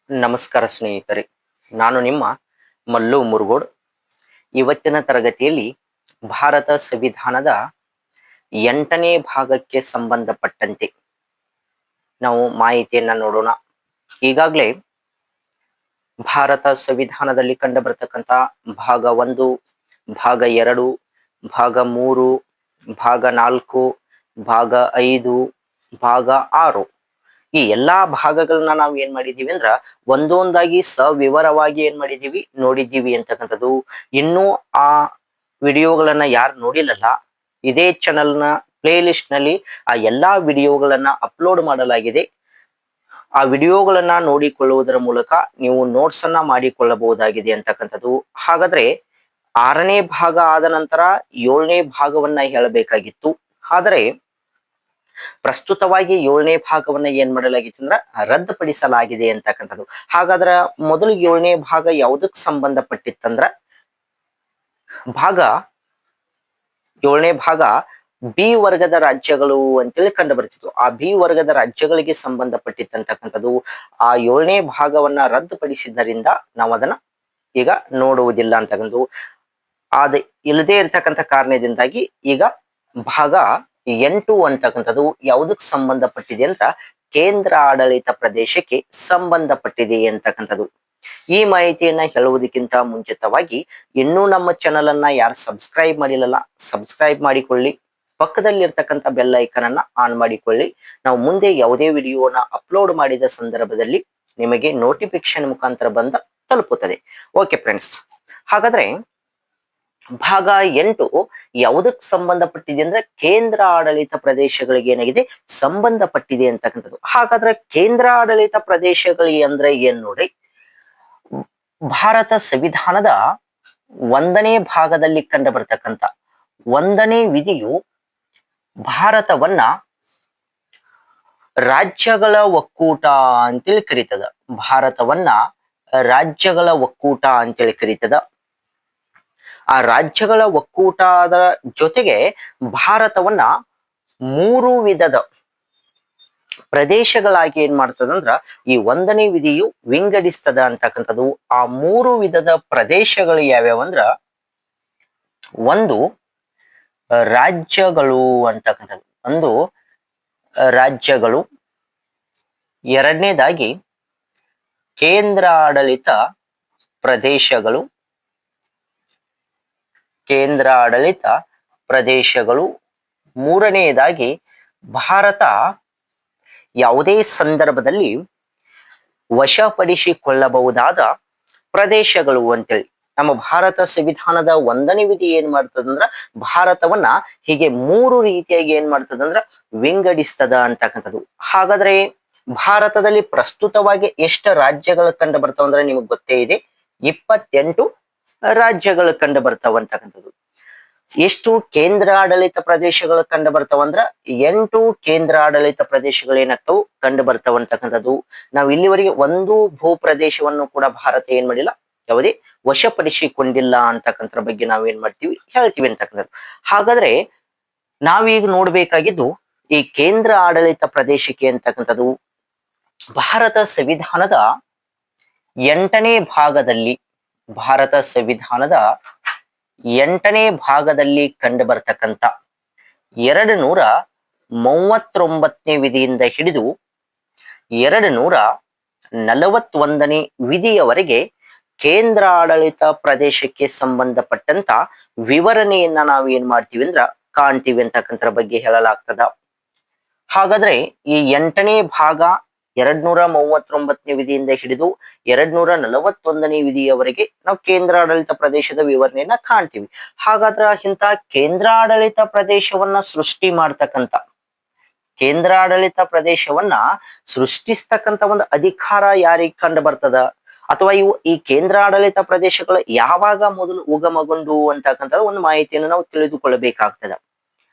ನಮಸ್ಕಾರ ಸ್ನೇಹಿತರೆ, ನಾನು ನಿಮ್ಮ ಮಲ್ಲು ಮುರುಗೋಡ್. ಇವತ್ತಿನ ತರಗತಿಯಲ್ಲಿ ಭಾರತ ಸಂವಿಧಾನದ 8ನೇ ಭಾಗಕ್ಕೆ ಸಂಬಂಧಪಟ್ಟಂತೆ ನಾವು ಮಾಹಿತಿಯನ್ನ ನೋಡೋಣ. ಈಗಾಗಲೇ ಭಾರತ ಸಂವಿಧಾನದಲ್ಲಿ ಕಂಡುಬರತಕ್ಕಂತ ಭಾಗ 1, ಭಾಗ 2, ಭಾಗ 3, ಭಾಗ 4, ಭಾಗ 5, ಭಾಗ 6 ಈ ಎಲ್ಲಾ ಭಾಗಗಳನ್ನ ನಾವು ಏನ್ ಮಾಡಿದೀವಿ ಅಂದ್ರ ಒಂದೊಂದಾಗಿ ಸವಿವರವಾಗಿ ಏನ್ ಮಾಡಿದೀವಿ ನೋಡಿದ್ದೀವಿ ಅಂತಕ್ಕಂಥದ್ದು. ಇನ್ನು ಆ ವಿಡಿಯೋಗಳನ್ನ ಯಾರು ನೋಡಿಲ್ಲಲ್ಲ, ಇದೇ ಚಾನೆಲ್ ನ ಪ್ಲೇ ಲಿಸ್ಟ್ ನಲ್ಲಿ ಆ ಎಲ್ಲಾ ವಿಡಿಯೋಗಳನ್ನ ಅಪ್ಲೋಡ್ ಮಾಡಲಾಗಿದೆ. ಆ ವಿಡಿಯೋಗಳನ್ನ ನೋಡಿಕೊಳ್ಳುವುದರ ಮೂಲಕ ನೀವು ನೋಟ್ಸ್ ಅನ್ನ ಮಾಡಿಕೊಳ್ಳಬಹುದಾಗಿದೆ ಅಂತಕ್ಕಂಥದ್ದು. ಹಾಗಾದ್ರೆ 6ನೇ ಭಾಗ ಆದ ನಂತರ 7ನೇ ಭಾಗವನ್ನ ಹೇಳಬೇಕಾಗಿತ್ತು. ಆದರೆ ಪ್ರಸ್ತುತವಾಗಿ 7ನೇ ಭಾಗವನ್ನ ಏನ್ ಮಾಡಲಾಗಿತ್ತು ಅಂದ್ರ ರದ್ದುಪಡಿಸಲಾಗಿದೆ ಅಂತಕ್ಕಂಥದ್ದು. ಹಾಗಾದ್ರ ಮೊದಲು 7ನೇ ಭಾಗ ಯಾವುದಕ್ಕೆ ಸಂಬಂಧಪಟ್ಟಿತ್ತಂದ್ರ ಭಾಗ 7ನೇ ಭಾಗ ಬಿ ವರ್ಗದ ರಾಜ್ಯಗಳು ಅಂತೇಳಿ ಕಂಡು ಬರ್ತಿತ್ತು. ಆ ಬಿ ವರ್ಗದ ರಾಜ್ಯಗಳಿಗೆ ಸಂಬಂಧಪಟ್ಟಿತ್ತಂತಕ್ಕಂಥದ್ದು. ಆ 7ನೇ ಭಾಗವನ್ನ ರದ್ದುಪಡಿಸಿದ್ದರಿಂದ ನಾವು ಅದನ್ನ ಈಗ ನೋಡುವುದಿಲ್ಲ ಅಂತಕ್ಕಂಥದ್ದು. ಅದ ಇಲ್ಲದೆ ಇರತಕ್ಕಂಥ ಕಾರಣದಿಂದಾಗಿ ಈಗ ಭಾಗ 8 ಅಂತಕ್ಕಂಥದ್ದು ಯಾವುದಕ್ಕೆ ಸಂಬಂಧಪಟ್ಟಿದೆ ಅಂತ ಕೇಂದ್ರ ಆಡಳಿತ ಪ್ರದೇಶಕ್ಕೆ ಸಂಬಂಧಪಟ್ಟಿದೆ ಅಂತಕ್ಕಂಥದ್ದು. ಈ ಮಾಹಿತಿಯನ್ನ ಹೇಳುವುದಕ್ಕಿಂತ ಮುಂಚಿತವಾಗಿ ಇನ್ನೂ ನಮ್ಮ ಚಾನೆಲ್ ಅನ್ನ ಯಾರು ಸಬ್ಸ್ಕ್ರೈಬ್ ಮಾಡಿಲ್ಲಲ್ಲ, ಸಬ್ಸ್ಕ್ರೈಬ್ ಮಾಡಿಕೊಳ್ಳಿ. ಪಕ್ಕದಲ್ಲಿ ಇರ್ತಕ್ಕಂಥ ಬೆಲ್ ಐಕನ್ ಅನ್ನ ಆನ್ ಮಾಡಿಕೊಳ್ಳಿ. ನಾವು ಮುಂದೆ ಯಾವುದೇ ವಿಡಿಯೋನ ಅಪ್ಲೋಡ್ ಮಾಡಿದ ಸಂದರ್ಭದಲ್ಲಿ ನಿಮಗೆ ನೋಟಿಫಿಕೇಶನ್ ಮುಖಾಂತರ ಬಂದ ತಲುಪುತ್ತದೆ. ಓಕೆ ಫ್ರೆಂಡ್ಸ್, ಹಾಗಾದ್ರೆ ಭಾಗ 8 ಯಾವುದಕ್ಕೆ ಸಂಬಂಧಪಟ್ಟಿದೆ ಅಂದ್ರೆ ಕೇಂದ್ರ ಆಡಳಿತ ಪ್ರದೇಶಗಳಿಗೆ ಏನಾಗಿದೆ ಸಂಬಂಧಪಟ್ಟಿದೆ ಅಂತಕ್ಕಂಥದ್ದು. ಹಾಗಾದ್ರೆ ಕೇಂದ್ರ ಆಡಳಿತ ಪ್ರದೇಶಗಳು ಅಂದ್ರೆ ಏನ್ ನೋಡ್ರಿ, ಭಾರತ ಸಂವಿಧಾನದ 1ನೇ ಭಾಗದಲ್ಲಿ ಕಂಡು ಬರ್ತಕ್ಕಂಥ 1ನೇ ವಿಧಿಯು ಭಾರತವನ್ನ ರಾಜ್ಯಗಳ ಒಕ್ಕೂಟ ಅಂತೇಳಿ ಕರೀತದ. ಭಾರತವನ್ನ ರಾಜ್ಯಗಳ ಒಕ್ಕೂಟ ಅಂತೇಳಿ ಕರೀತದ. ಆ ರಾಜ್ಯಗಳ ಒಕ್ಕೂಟದ ಜೊತೆಗೆ ಭಾರತವನ್ನ 3 ವಿಧದ ಪ್ರದೇಶಗಳಾಗಿ ಏನ್ ಮಾಡ್ತದಂದ್ರ ಈ 1ನೇ ವಿಧಿಯು ವಿಂಗಡಿಸ್ತದ ಅಂತಕ್ಕಂಥದ್ದು. ಆ 3 ವಿಧದ ಪ್ರದೇಶಗಳು ಯಾವ್ಯಾವಂದ್ರ, ಒಂದು ರಾಜ್ಯಗಳು ಅಂತಕ್ಕಂಥದ್ದು, ಒಂದು ರಾಜ್ಯಗಳು, ಎರಡನೇದಾಗಿ ಕೇಂದ್ರ ಆಡಳಿತ ಪ್ರದೇಶಗಳು, ಕೇಂದ್ರ ಆಡಳಿತ ಪ್ರದೇಶಗಳು, ಮೂರನೆಯದಾಗಿ ಭಾರತ ಯಾವುದೇ ಸಂದರ್ಭದಲ್ಲಿ ವಶಪಡಿಸಿಕೊಳ್ಳಬಹುದಾದ ಪ್ರದೇಶಗಳು ಅಂತೇಳಿ. ನಮ್ಮ ಭಾರತ ಸಂವಿಧಾನದ 1ನೇ ವಿಧಿ ಏನ್ ಮಾಡ್ತದಂದ್ರ ಭಾರತವನ್ನ ಹೀಗೆ 3 ರೀತಿಯಾಗಿ ಏನ್ ಮಾಡ್ತದಂದ್ರ ವಿಂಗಡಿಸ್ತದ ಅಂತಕ್ಕಂಥದ್ದು. ಹಾಗಾದ್ರೆ ಭಾರತದಲ್ಲಿ ಪ್ರಸ್ತುತವಾಗಿ ಎಷ್ಟು ರಾಜ್ಯಗಳು ಕಂಡು ಬರ್ತಾವ ಅಂದ್ರೆ ನಿಮಗ್ ಗೊತ್ತೇ ಇದೆ, 28 ರಾಜ್ಯಗಳು ಕಂಡು ಬರ್ತಾವ ಅಂತಕ್ಕಂಥದ್ದು. ಎಷ್ಟು ಕೇಂದ್ರ ಆಡಳಿತ ಪ್ರದೇಶಗಳು ಕಂಡು ಬರ್ತಾವಂದ್ರ 8 ಕೇಂದ್ರ ಆಡಳಿತ ಪ್ರದೇಶಗಳು ಏನಾಗ್ತಾವು ಕಂಡು ಬರ್ತಾವ ಅಂತಕ್ಕಂಥದ್ದು. ನಾವು ಇಲ್ಲಿವರೆಗೆ ಒಂದು ಭೂ ಪ್ರದೇಶವನ್ನು ಕೂಡ ಭಾರತ ಏನ್ ಮಾಡಿಲ್ಲ, ಯಾವುದೇ ವಶಪಡಿಸಿಕೊಂಡಿಲ್ಲ ಅಂತಕ್ಕಂಥದ್ರ ಬಗ್ಗೆ ನಾವೇನ್ ಮಾಡ್ತೀವಿ ಹೇಳ್ತೀವಿ ಅಂತಕ್ಕಂಥದ್ದು. ಹಾಗಾದ್ರೆ ನಾವೀಗ ನೋಡ್ಬೇಕಾಗಿದ್ದು ಈ ಕೇಂದ್ರ ಆಡಳಿತ ಪ್ರದೇಶಕ್ಕೆ ಅಂತಕ್ಕಂಥದ್ದು ಭಾರತ ಸಂವಿಧಾನದ 8ನೇ ಭಾಗದಲ್ಲಿ, ಭಾರತ ಸಂವಿಧಾನದ 8ನೇ ಭಾಗದಲ್ಲಿ ಕಂಡು ಬರ್ತಕ್ಕಂಥ 239ನೇ ವಿಧಿಯಿಂದ ಹಿಡಿದು 241ನೇ ವಿಧಿಯವರೆಗೆ ಕೇಂದ್ರ ಆಡಳಿತ ಪ್ರದೇಶಕ್ಕೆ ಸಂಬಂಧಪಟ್ಟಂತ ವಿವರಣೆಯನ್ನ ನಾವು ಏನ್ ಮಾಡ್ತೀವಿ ಅಂದ್ರ ಕಾಣ್ತೀವಿ ಅಂತಕ್ಕಂಥರ ಬಗ್ಗೆ ಹೇಳಲಾಗ್ತದ. ಹಾಗಾದ್ರೆ ಈ 8ನೇ ಭಾಗ 239ನೇ ವಿಧಿಯಿಂದ ಹಿಡಿದು 241ನೇ ವಿಧಿಯವರೆಗೆ ನಾವು ಕೇಂದ್ರ ಆಡಳಿತ ಪ್ರದೇಶದ ವಿವರಣೆಯನ್ನ ಕಾಣ್ತೀವಿ. ಹಾಗಾದ್ರ ಇಂಥ ಕೇಂದ್ರ ಆಡಳಿತ ಪ್ರದೇಶವನ್ನ ಸೃಷ್ಟಿ ಮಾಡ್ತಕ್ಕಂಥ, ಕೇಂದ್ರ ಆಡಳಿತ ಪ್ರದೇಶವನ್ನ ಸೃಷ್ಟಿಸ್ತಕ್ಕಂಥ ಒಂದು ಅಧಿಕಾರ ಯಾರಿಗೆ ಕಂಡು ಬರ್ತದ, ಅಥವಾ ಈ ಕೇಂದ್ರ ಆಡಳಿತ ಪ್ರದೇಶಗಳು ಯಾವಾಗ ಮೊದಲು ಉಗಮಗೊಂಡು ಅಂತಕ್ಕಂಥ ಒಂದು ಮಾಹಿತಿಯನ್ನು ನಾವು ತಿಳಿದುಕೊಳ್ಳಬೇಕಾಗ್ತದ.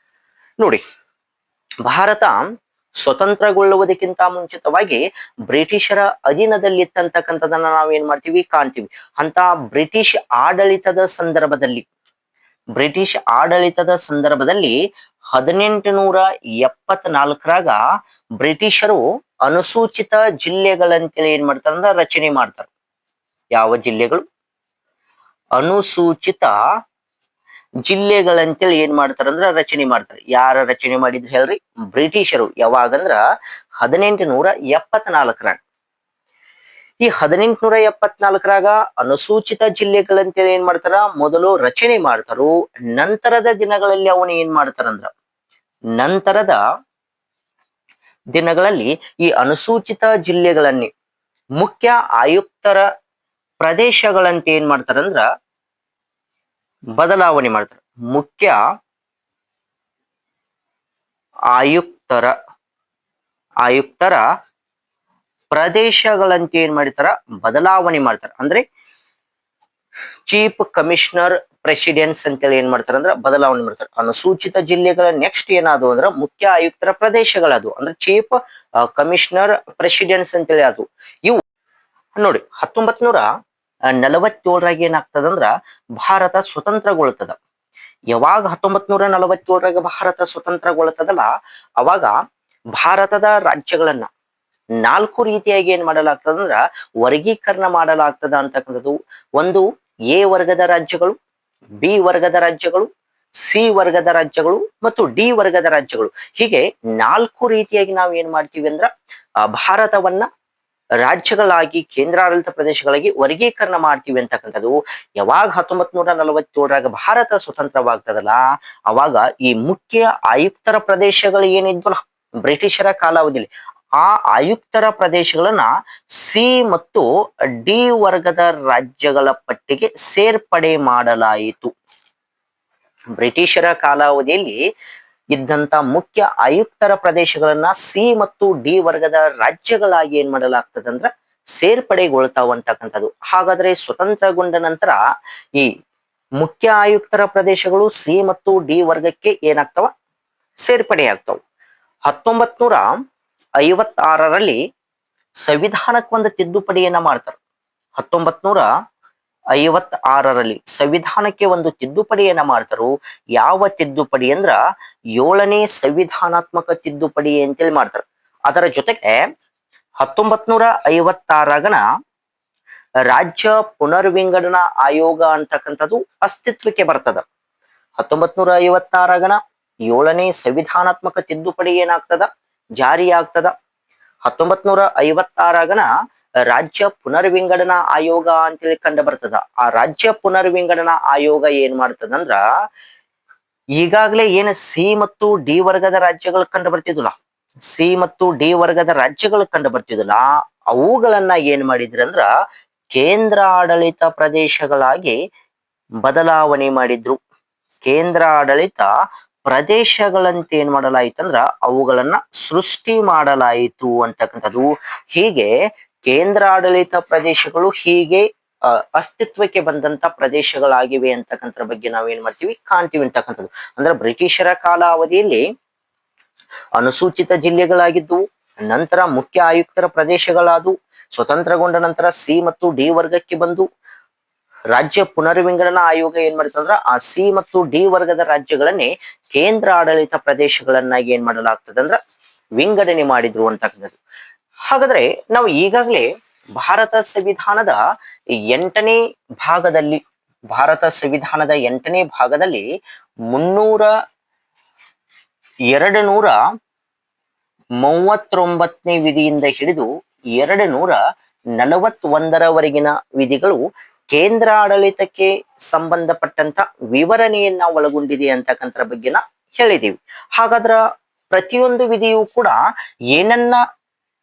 ನೋಡಿ, ಭಾರತ ಸ್ವತಂತ್ರಗೊಳ್ಳುವುದಕ್ಕಿಂತ ಮುಂಚಿತವಾಗಿ ಬ್ರಿಟಿಷರ ಅಧೀನದಲ್ಲಿತ್ತಂತಕ್ಕಂಥದನ್ನ ನಾವೇನ್ ಮಾಡ್ತೀವಿ ಕಾಣ್ತೀವಿ. ಅಂತ ಬ್ರಿಟಿಷ್ ಆಡಳಿತದ ಸಂದರ್ಭದಲ್ಲಿ, ಬ್ರಿಟಿಷ್ ಆಡಳಿತದ ಸಂದರ್ಭದಲ್ಲಿ 1874ರಾಗ ಬ್ರಿಟಿಷರು ಅನುಸೂಚಿತ ಜಿಲ್ಲೆಗಳಂತೇಳಿ ಏನ್ ಮಾಡ್ತಾರ ಅಂದ್ರೆ ರಚನೆ ಮಾಡ್ತಾರ. ಯಾವ ಜಿಲ್ಲೆಗಳು? ಅನುಸೂಚಿತ ಜಿಲ್ಲೆಗಳಂತೇಳಿ ಏನ್ ಮಾಡ್ತಾರಂದ್ರ ರಚನೆ ಮಾಡ್ತಾರೆ. ಯಾರ ರಚನೆ ಮಾಡಿದ್ರು ಹೇಳ್ರಿ? ಬ್ರಿಟಿಷರು. ಯಾವಾಗಂದ್ರ 1874ರಾಗ. ಈ 1874ರಾಗ ಅನುಸೂಚಿತ ಜಿಲ್ಲೆಗಳಂತೇಳಿ ಏನ್ ಮಾಡ್ತಾರ? ಮೊದಲು ರಚನೆ ಮಾಡ್ತಾರು. ನಂತರದ ದಿನಗಳಲ್ಲಿ ಅವನು ಏನ್ ಮಾಡ್ತಾರಂದ್ರ, ನಂತರದ ದಿನಗಳಲ್ಲಿ ಈ ಅನುಸೂಚಿತ ಜಿಲ್ಲೆಗಳನ್ನೇ ಮುಖ್ಯ ಆಯುಕ್ತರ ಪ್ರದೇಶಗಳಂತ ಏನ್ ಮಾಡ್ತಾರಂದ್ರ ಬದಲಾವಣೆ ಮಾಡ್ತಾರೆ. ಮುಖ್ಯ ಆಯುಕ್ತರ ಪ್ರದೇಶಗಳಂತ ಏನ್ ಮಾಡ್ತಾರ? ಬದಲಾವಣೆ ಮಾಡ್ತಾರ. ಅಂದ್ರೆ ಚೀಫ್ ಕಮಿಷನರ್ ಪ್ರೆಸಿಡೆನ್ಸ್ ಅಂತೇಳಿ ಏನ್ ಮಾಡ್ತಾರ ಅಂದ್ರ ಬದಲಾವಣೆ ಮಾಡ್ತಾರೆ. ಅನುಸೂಚಿತ ಜಿಲ್ಲೆಗಳ ನೆಕ್ಸ್ಟ್ ಏನಾದವು ಅಂದ್ರ ಮುಖ್ಯ ಆಯುಕ್ತರ ಪ್ರದೇಶಗಳದು, ಅಂದ್ರೆ ಚೀಫ್ ಕಮಿಷನರ್ ಪ್ರೆಸಿಡೆನ್ಸ್ ಅಂತೇಳಿ ಅದು. ಇವು ನೋಡಿ 1947ರಾಗ ಏನಾಗ್ತದಂದ್ರ ಭಾರತ ಸ್ವತಂತ್ರಗೊಳ್ತದ. ಯಾವಾಗ 1947ರಾಗ ಭಾರತ ಸ್ವತಂತ್ರಗೊಳ್ತದಲ್ಲ, ಅವಾಗ ಭಾರತದ ರಾಜ್ಯಗಳನ್ನ 4 ರೀತಿಯಾಗಿ ಏನ್ ಮಾಡಲಾಗ್ತದಂದ್ರ ವರ್ಗೀಕರಣ ಮಾಡಲಾಗ್ತದ ಅಂತಕ್ಕಂಥದ್ದು. ಒಂದು ಎ ವರ್ಗದ ರಾಜ್ಯಗಳು, ಬಿ ವರ್ಗದ ರಾಜ್ಯಗಳು, ಸಿ ವರ್ಗದ ರಾಜ್ಯಗಳು ಮತ್ತು ಡಿ ವರ್ಗದ ರಾಜ್ಯಗಳು. ಹೀಗೆ 4 ರೀತಿಯಾಗಿ ನಾವು ಏನ್ ಮಾಡ್ತೀವಿ ಅಂದ್ರ ಭಾರತವನ್ನ ರಾಜ್ಯಗಳಾಗಿ, ಕೇಂದ್ರಾಡಳಿತ ಪ್ರದೇಶಗಳಾಗಿ ವರ್ಗೀಕರಣ ಮಾಡ್ತೀವಿ ಅಂತಕ್ಕಂಥದ್ದು. ಯಾವಾಗ 1947ರಾಗ ಭಾರತ ಸ್ವತಂತ್ರವಾಗ್ತದಲ್ಲ, ಅವಾಗ ಈ ಮುಖ್ಯ ಆಯುಕ್ತರ ಪ್ರದೇಶಗಳು ಏನಿದ್ವಲ್ಲ ಬ್ರಿಟಿಷರ ಕಾಲಾವಧಿಯಲ್ಲಿ, ಆ ಆಯುಕ್ತರ ಪ್ರದೇಶಗಳನ್ನ ಸಿ ಮತ್ತು ಡಿ ವರ್ಗದ ರಾಜ್ಯಗಳ ಪಟ್ಟಿಗೆ ಸೇರ್ಪಡೆ ಮಾಡಲಾಯಿತು. ಬ್ರಿಟಿಷರ ಕಾಲಾವಧಿಯಲ್ಲಿ ಇದ್ದಂತ ಮುಖ್ಯ ಆಯುಕ್ತರ ಪ್ರದೇಶಗಳನ್ನ ಸಿ ಮತ್ತು ಡಿ ವರ್ಗದ ರಾಜ್ಯಗಳಾಗಿ ಏನ್ ಮಾಡಲಾಗ್ತದಂದ್ರ ಸೇರ್ಪಡೆಗೊಳ್ತಾವ ಅಂತಕ್ಕಂಥದ್ದು. ಹಾಗಾದ್ರೆ ಸ್ವತಂತ್ರಗೊಂಡ ನಂತರ ಈ ಮುಖ್ಯ ಆಯುಕ್ತರ ಪ್ರದೇಶಗಳು ಸಿ ಮತ್ತು ಡಿ ವರ್ಗಕ್ಕೆ ಏನಾಗ್ತಾವ? ಸೇರ್ಪಡೆ ಆಗ್ತಾವ. 1956ರಲ್ಲಿ ಸಂವಿಧಾನಕ್ಕೆ ಒಂದು ತಿದ್ದುಪಡಿಯನ್ನ ಮಾಡ್ತಾರೆ. 1956ರಲ್ಲಿ ಸಂವಿಧಾನಕ್ಕೆ ಒಂದು ತಿದ್ದುಪಡಿಯನ್ನ ಮಾಡ್ತಾರು. ಯಾವ ತಿದ್ದುಪಡಿ ಅಂದ್ರ 7ನೇ ಸಂವಿಧಾನಾತ್ಮಕ ತಿದ್ದುಪಡಿ ಅಂತೇಳಿ ಮಾಡ್ತಾರೆ. ಅದರ ಜೊತೆಗೆ 1956ರಾಗನ ರಾಜ್ಯ ಪುನರ್ವಿಂಗಡಣಾ ಆಯೋಗ ಅಂತಕ್ಕಂಥದ್ದು ಅಸ್ತಿತ್ವಕ್ಕೆ ಬರ್ತದ. 1956ರಾಗನ 7ನೇ ಸಂವಿಧಾನಾತ್ಮಕ ತಿದ್ದುಪಡಿ ಏನಾಗ್ತದ? ಜಾರಿ ಆಗ್ತದ. 1956ರಾಗನ ರಾಜ್ಯ ಪುನರ್ವಿಂಗಡಣಾ ಆಯೋಗ ಅಂತೇಳಿ ಕಂಡು ಬರ್ತದ. ಆ ರಾಜ್ಯ ಪುನರ್ವಿಂಗಡಣಾ ಆಯೋಗ ಏನ್ ಮಾಡ್ತದಂದ್ರ ಈಗಾಗಲೇ ಏನ್ ಸಿ ಮತ್ತು ಡಿ ವರ್ಗದ ರಾಜ್ಯಗಳು ಕಂಡು ಬರ್ತಿದ್ವಲ್ಲ, ಸಿ ಮತ್ತು ಡಿ ವರ್ಗದ ರಾಜ್ಯಗಳು ಕಂಡು ಬರ್ತಿದ್ವಲ್ಲ, ಅವುಗಳನ್ನ ಏನ್ ಮಾಡಿದ್ರಂದ್ರ ಕೇಂದ್ರ ಆಡಳಿತ ಪ್ರದೇಶಗಳಾಗಿ ಬದಲಾವಣೆ ಮಾಡಿದ್ರು. ಕೇಂದ್ರ ಆಡಳಿತ ಪ್ರದೇಶಗಳಂತ ಏನ್ ಮಾಡಲಾಯಿತಂದ್ರ ಅವುಗಳನ್ನ ಸೃಷ್ಟಿ ಮಾಡಲಾಯಿತು ಅಂತಕ್ಕಂಥದ್ದು. ಹೀಗೆ ಕೇಂದ್ರ ಆಡಳಿತ ಪ್ರದೇಶಗಳು ಹೀಗೆ ಅಸ್ತಿತ್ವಕ್ಕೆ ಬಂದಂತ ಪ್ರದೇಶಗಳಾಗಿವೆ ಅಂತಕ್ಕಂಥ ಬಗ್ಗೆ ನಾವೇನ್ ಮಾಡ್ತೀವಿ? ಕಾಣ್ತೀವಿ ಅಂತಕ್ಕಂಥದ್ದು. ಅಂದ್ರೆ ಬ್ರಿಟಿಷರ ಕಾಲಾವಧಿಯಲ್ಲಿ ಅನುಸೂಚಿತ ಜಿಲ್ಲೆಗಳಾಗಿದ್ದವು, ನಂತರ ಮುಖ್ಯ ಆಯುಕ್ತರ ಪ್ರದೇಶಗಳಾದವು. ಸ್ವತಂತ್ರಗೊಂಡ ನಂತರ ಸಿ ಮತ್ತು ಡಿ ವರ್ಗಕ್ಕೆ ಬಂದು ರಾಜ್ಯ ಪುನರ್ವಿಂಗಡಣಾ ಆಯೋಗ ಏನ್ ಮಾಡಿತಂದ್ರ ಆ ಸಿ ಮತ್ತು ಡಿ ವರ್ಗದ ರಾಜ್ಯಗಳನ್ನೇ ಕೇಂದ್ರ ಆಡಳಿತ ಪ್ರದೇಶಗಳನ್ನಾಗಿ ಏನ್ ಮಾಡಲಾಗ್ತದಂದ್ರ ವಿಂಗಡಣೆ ಮಾಡಿದ್ರು ಅಂತಕ್ಕಂಥದ್ದು. ಹಾಗಾದ್ರೆ ನಾವು ಈಗಾಗಲೇ ಭಾರತ ಸಂವಿಧಾನದ 8ನೇ ಭಾಗದಲ್ಲಿ 239ನೇ ವಿಧಿಯಿಂದ ಹಿಡಿದು 241ರವರೆಗಿನ ವಿಧಿಗಳು ಕೇಂದ್ರ ಆಡಳಿತಕ್ಕೆ ಸಂಬಂಧಪಟ್ಟಂತ ವಿವರಣೆಯನ್ನ ಒಳಗೊಂಡಿದೆ ಅಂತಕ್ಕಂಥ ಬಗ್ಗೆ ಹೇಳಿದೀವಿ. ಹಾಗಾದ್ರ ಪ್ರತಿಯೊಂದು ವಿಧಿಯು ಕೂಡ ಏನನ್ನ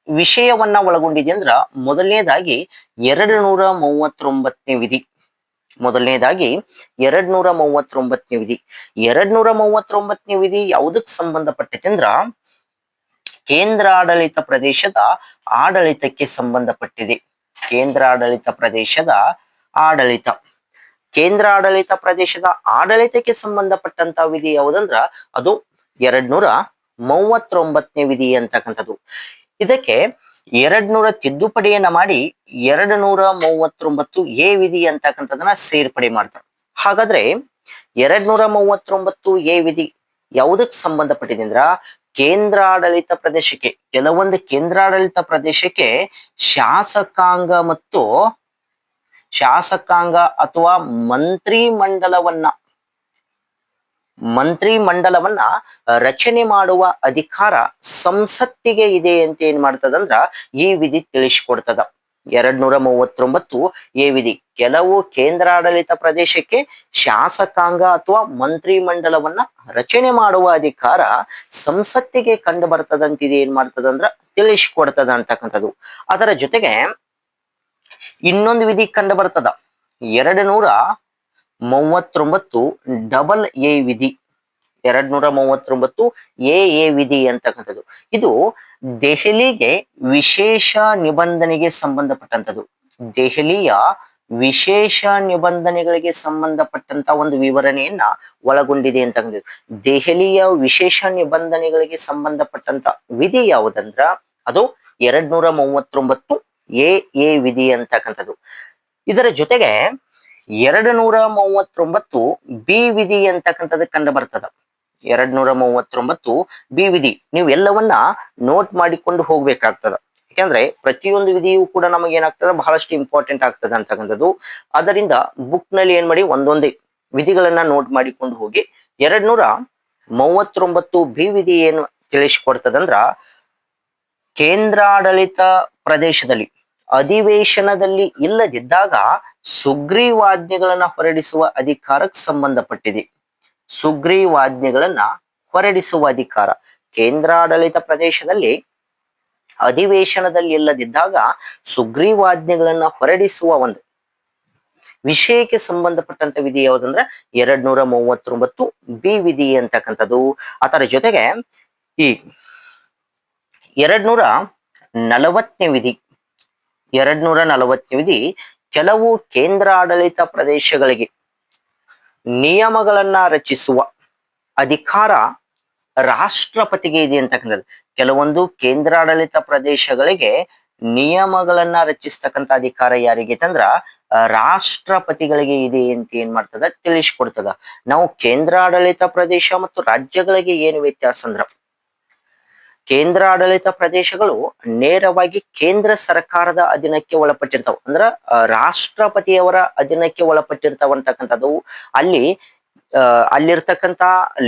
ವಿಷಯವನ್ನ ಒಳಗೊಂಡಿದೆ ಅಂದ್ರ ಮೊದಲನೇದಾಗಿ 239ನೇ ವಿಧಿ. ಮೊದಲನೇದಾಗಿ 239ನೇ ವಿಧಿ. 239ನೇ ವಿಧಿ ಯಾವುದಕ್ಕೆ ಸಂಬಂಧಪಟ್ಟೈತೆ ಅಂದ್ರ ಕೇಂದ್ರ ಆಡಳಿತ ಪ್ರದೇಶದ ಆಡಳಿತಕ್ಕೆ ಸಂಬಂಧಪಟ್ಟಿದೆ. ಕೇಂದ್ರ ಆಡಳಿತ ಪ್ರದೇಶದ ಆಡಳಿತ. ಕೇಂದ್ರ ಆಡಳಿತ ಪ್ರದೇಶದ ಆಡಳಿತಕ್ಕೆ ಸಂಬಂಧಪಟ್ಟಂತ ವಿಧಿ ಯಾವುದಂದ್ರ ಅದು 239ನೇ ವಿಧಿ ಅಂತಕ್ಕಂಥದ್ದು. ಇದಕ್ಕೆ 200 ತಿದ್ದುಪಡಿಯನ್ನ ಮಾಡಿ 239 ಎ ವಿಧಿ ಅಂತಕ್ಕಂಥದನ್ನ ಸೇರ್ಪಡೆ ಮಾಡ್ತಾರೆ. ಹಾಗಾದ್ರೆ 239 ಎ ವಿಧಿ ಯಾವುದಕ್ಕೆ ಸಂಬಂಧಪಟ್ಟಿದೆ ಅಂದ್ರ ಕೇಂದ್ರಾಡಳಿತ ಪ್ರದೇಶಕ್ಕೆ, ಕೆಲವೊಂದು ಕೇಂದ್ರಾಡಳಿತ ಪ್ರದೇಶಕ್ಕೆ ಶಾಸಕಾಂಗ ಮತ್ತು ಶಾಸಕಾಂಗ ಅಥವಾ ಮಂತ್ರಿ ಮಂಡಲವನ್ನ ರಚನೆ ಮಾಡುವ ಅಧಿಕಾರ ಸಂಸತ್ತಿಗೆ ಇದೆ ಅಂತ ಏನ್ ಮಾಡ್ತದಂದ್ರ ಈ ವಿಧಿ ತಿಳಿಸ್ಕೊಡ್ತದ. 239 ಎ ವಿಧಿ, ಕೆಲವು ಕೇಂದ್ರಾಡಳಿತ ಪ್ರದೇಶಕ್ಕೆ ಶಾಸಕಾಂಗ ಅಥವಾ ಮಂತ್ರಿ ಮಂಡಲವನ್ನ ರಚನೆ ಮಾಡುವ ಅಧಿಕಾರ ಸಂಸತ್ತಿಗೆ ಕಂಡು ಬರ್ತದಂತಿದೆ ಏನ್ ಮಾಡ್ತದಂದ್ರ ತಿಳಿಸ್ಕೊಡ್ತದ ಅಂತಕ್ಕಂಥದ್ದು. ಅದರ ಜೊತೆಗೆ ಇನ್ನೊಂದು ವಿಧಿ ಕಂಡು ಬರ್ತದ 239 ಡಬಲ್ ಎ ವಿಧಿ. 239 ಎ ವಿಧಿ ಅಂತಕ್ಕಂಥದ್ದು ಇದು ದೆಹಲಿಗೆ ವಿಶೇಷ ನಿಬಂಧನೆಗೆ ಸಂಬಂಧಪಟ್ಟಂತದ್ದು. ದೆಹಲಿಯ ವಿಶೇಷ ನಿಬಂಧನೆಗಳಿಗೆ ಸಂಬಂಧಪಟ್ಟಂತ ಒಂದು ವಿವರಣೆಯನ್ನ ಒಳಗೊಂಡಿದೆ ಅಂತಕ್ಕಂಥದ್ದು. ದೆಹಲಿಯ ವಿಶೇಷ ನಿಬಂಧನೆಗಳಿಗೆ ಸಂಬಂಧಪಟ್ಟಂತ ವಿಧಿ ಯಾವುದಂದ್ರ ಅದು 239 ಎ ವಿಧಿ ಅಂತಕ್ಕಂಥದ್ದು. ಇದರ ಜೊತೆಗೆ 239 ಬಿ ವಿಧಿ ಅಂತಕ್ಕಂಥದ್ದು ಕಂಡು ಬರ್ತದ. 239 ಬಿ ವಿಧಿ ನೀವು ಎಲ್ಲವನ್ನ ನೋಟ್ ಮಾಡಿಕೊಂಡು ಹೋಗ್ಬೇಕಾಗ್ತದ. ಯಾಕಂದ್ರೆ ಪ್ರತಿಯೊಂದು ವಿಧಿಯು ಕೂಡ ನಮಗೆ ಏನಾಗ್ತದ ಬಹಳಷ್ಟು ಇಂಪಾರ್ಟೆಂಟ್ ಆಗ್ತದ ಅಂತಕ್ಕಂಥದ್ದು. ಅದರಿಂದ ಬುಕ್ ನಲ್ಲಿ ಏನ್ ಮಾಡಿ ಒಂದೊಂದೇ ವಿಧಿಗಳನ್ನ ನೋಟ್ ಮಾಡಿಕೊಂಡು ಹೋಗಿ. 239 ಬಿ ವಿಧಿ ಏನು ತಿಳಿಸಿಕೊಡ್ತದಂದ್ರ ಕೇಂದ್ರಾಡಳಿತ ಪ್ರದೇಶದಲ್ಲಿ ಅಧಿವೇಶನದಲ್ಲಿ ಇಲ್ಲದಿದ್ದಾಗ ಸುಗ್ರೀವಾಜ್ಞೆಗಳನ್ನ ಹೊರಡಿಸುವ ಅಧಿಕಾರಕ್ಕೆ ಸಂಬಂಧಪಟ್ಟಿದೆ. ಸುಗ್ರೀವಾಜ್ಞೆಗಳನ್ನ ಹೊರಡಿಸುವ ಅಧಿಕಾರ ಕೇಂದ್ರಾಡಳಿತ ಪ್ರದೇಶದಲ್ಲಿ ಅಧಿವೇಶನದಲ್ಲಿ ಇಲ್ಲದಿದ್ದಾಗ ಸುಗ್ರೀವಾಜ್ಞೆಗಳನ್ನ ಹೊರಡಿಸುವ ಒಂದು ವಿಷಯಕ್ಕೆ ಸಂಬಂಧಪಟ್ಟಂತ ವಿಧಿ ಯಾವುದಂದ್ರೆ 239 ಬಿ ವಿಧಿ ಅಂತಕ್ಕಂಥದ್ದು. ಅದರ ಜೊತೆಗೆ ಈ 240ನೇ ವಿಧಿ 240ನೇ ವಿಧಿ ಕೆಲವು ಕೇಂದ್ರಾಡಳಿತ ಪ್ರದೇಶಗಳಿಗೆ ನಿಯಮಗಳನ್ನ ರಚಿಸುವ ಅಧಿಕಾರ ರಾಷ್ಟ್ರಪತಿಗೆ ಇದೆ ಅಂತಕ್ಕಂಥದ್ದು. ಕೆಲವೊಂದು ಕೇಂದ್ರಾಡಳಿತ ಪ್ರದೇಶಗಳಿಗೆ ನಿಯಮಗಳನ್ನ ರಚಿಸ್ತಕ್ಕಂಥ ಅಧಿಕಾರ ಯಾರಿಗೆ ಅಂದ್ರ ರಾಷ್ಟ್ರಪತಿಗಳಿಗೆ ಇದೆ ಅಂತ ಏನ್ ಮಾಡ್ತದ ತಿಳಿಸ್ಕೊಡ್ತದ. ನಾವು ಕೇಂದ್ರಾಡಳಿತ ಪ್ರದೇಶ ಮತ್ತು ರಾಜ್ಯಗಳಿಗೆ ಏನು ವ್ಯತ್ಯಾಸ ಅಂದ್ರ ಕೇಂದ್ರಾಡಳಿತ ಪ್ರದೇಶಗಳು ನೇರವಾಗಿ ಕೇಂದ್ರ ಸರ್ಕಾರದ ಅಧೀನಕ್ಕೆ ಒಳಪಟ್ಟಿರ್ತಾವ. ಅಂದ್ರ ರಾಷ್ಟ್ರಪತಿಯವರ ಅಧೀನಕ್ಕೆ ಒಳಪಟ್ಟಿರ್ತಾವ ಅಂತಕ್ಕಂಥದ್ದು. ಅಲ್ಲಿರ್ತಕ್ಕಂಥ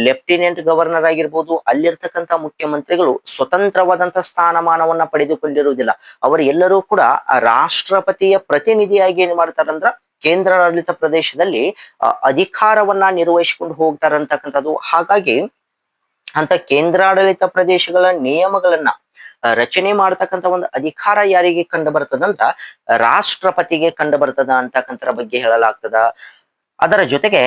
ಲೆಫ್ಟಿನೆಂಟ್ ಗವರ್ನರ್ ಆಗಿರ್ಬೋದು, ಅಲ್ಲಿರ್ತಕ್ಕಂಥ ಮುಖ್ಯಮಂತ್ರಿಗಳು ಸ್ವತಂತ್ರವಾದಂತ ಸ್ಥಾನಮಾನವನ್ನ ಪಡೆದುಕೊಂಡಿರುವುದಿಲ್ಲ. ಅವರು ಎಲ್ಲರೂ ಕೂಡ ರಾಷ್ಟ್ರಪತಿಯ ಪ್ರತಿನಿಧಿಯಾಗಿ ಏನ್ ಮಾಡ್ತಾರಂದ್ರ ಕೇಂದ್ರಾಡಳಿತ ಪ್ರದೇಶದಲ್ಲಿ ಅಧಿಕಾರವನ್ನ ನಿರ್ವಹಿಸಿಕೊಂಡು ಹೋಗ್ತಾರಂತಕ್ಕಂಥದ್ದು. ಹಾಗಾಗಿ ಅಂತ ಕೇಂದ್ರಾಡಳಿತ ಪ್ರದೇಶಗಳ ನಿಯಮಗಳನ್ನ ರಚನೆ ಮಾಡ್ತಕ್ಕಂಥ ಒಂದು ಅಧಿಕಾರ ಯಾರಿಗೆ ಕಂಡು ಬರ್ತದಂದ್ರ ರಾಷ್ಟ್ರಪತಿಗೆ ಕಂಡು ಬರ್ತದ ಅಂತಕ್ಕಂಥರ ಬಗ್ಗೆ ಹೇಳಲಾಗ್ತದ. ಅದರ ಜೊತೆಗೆ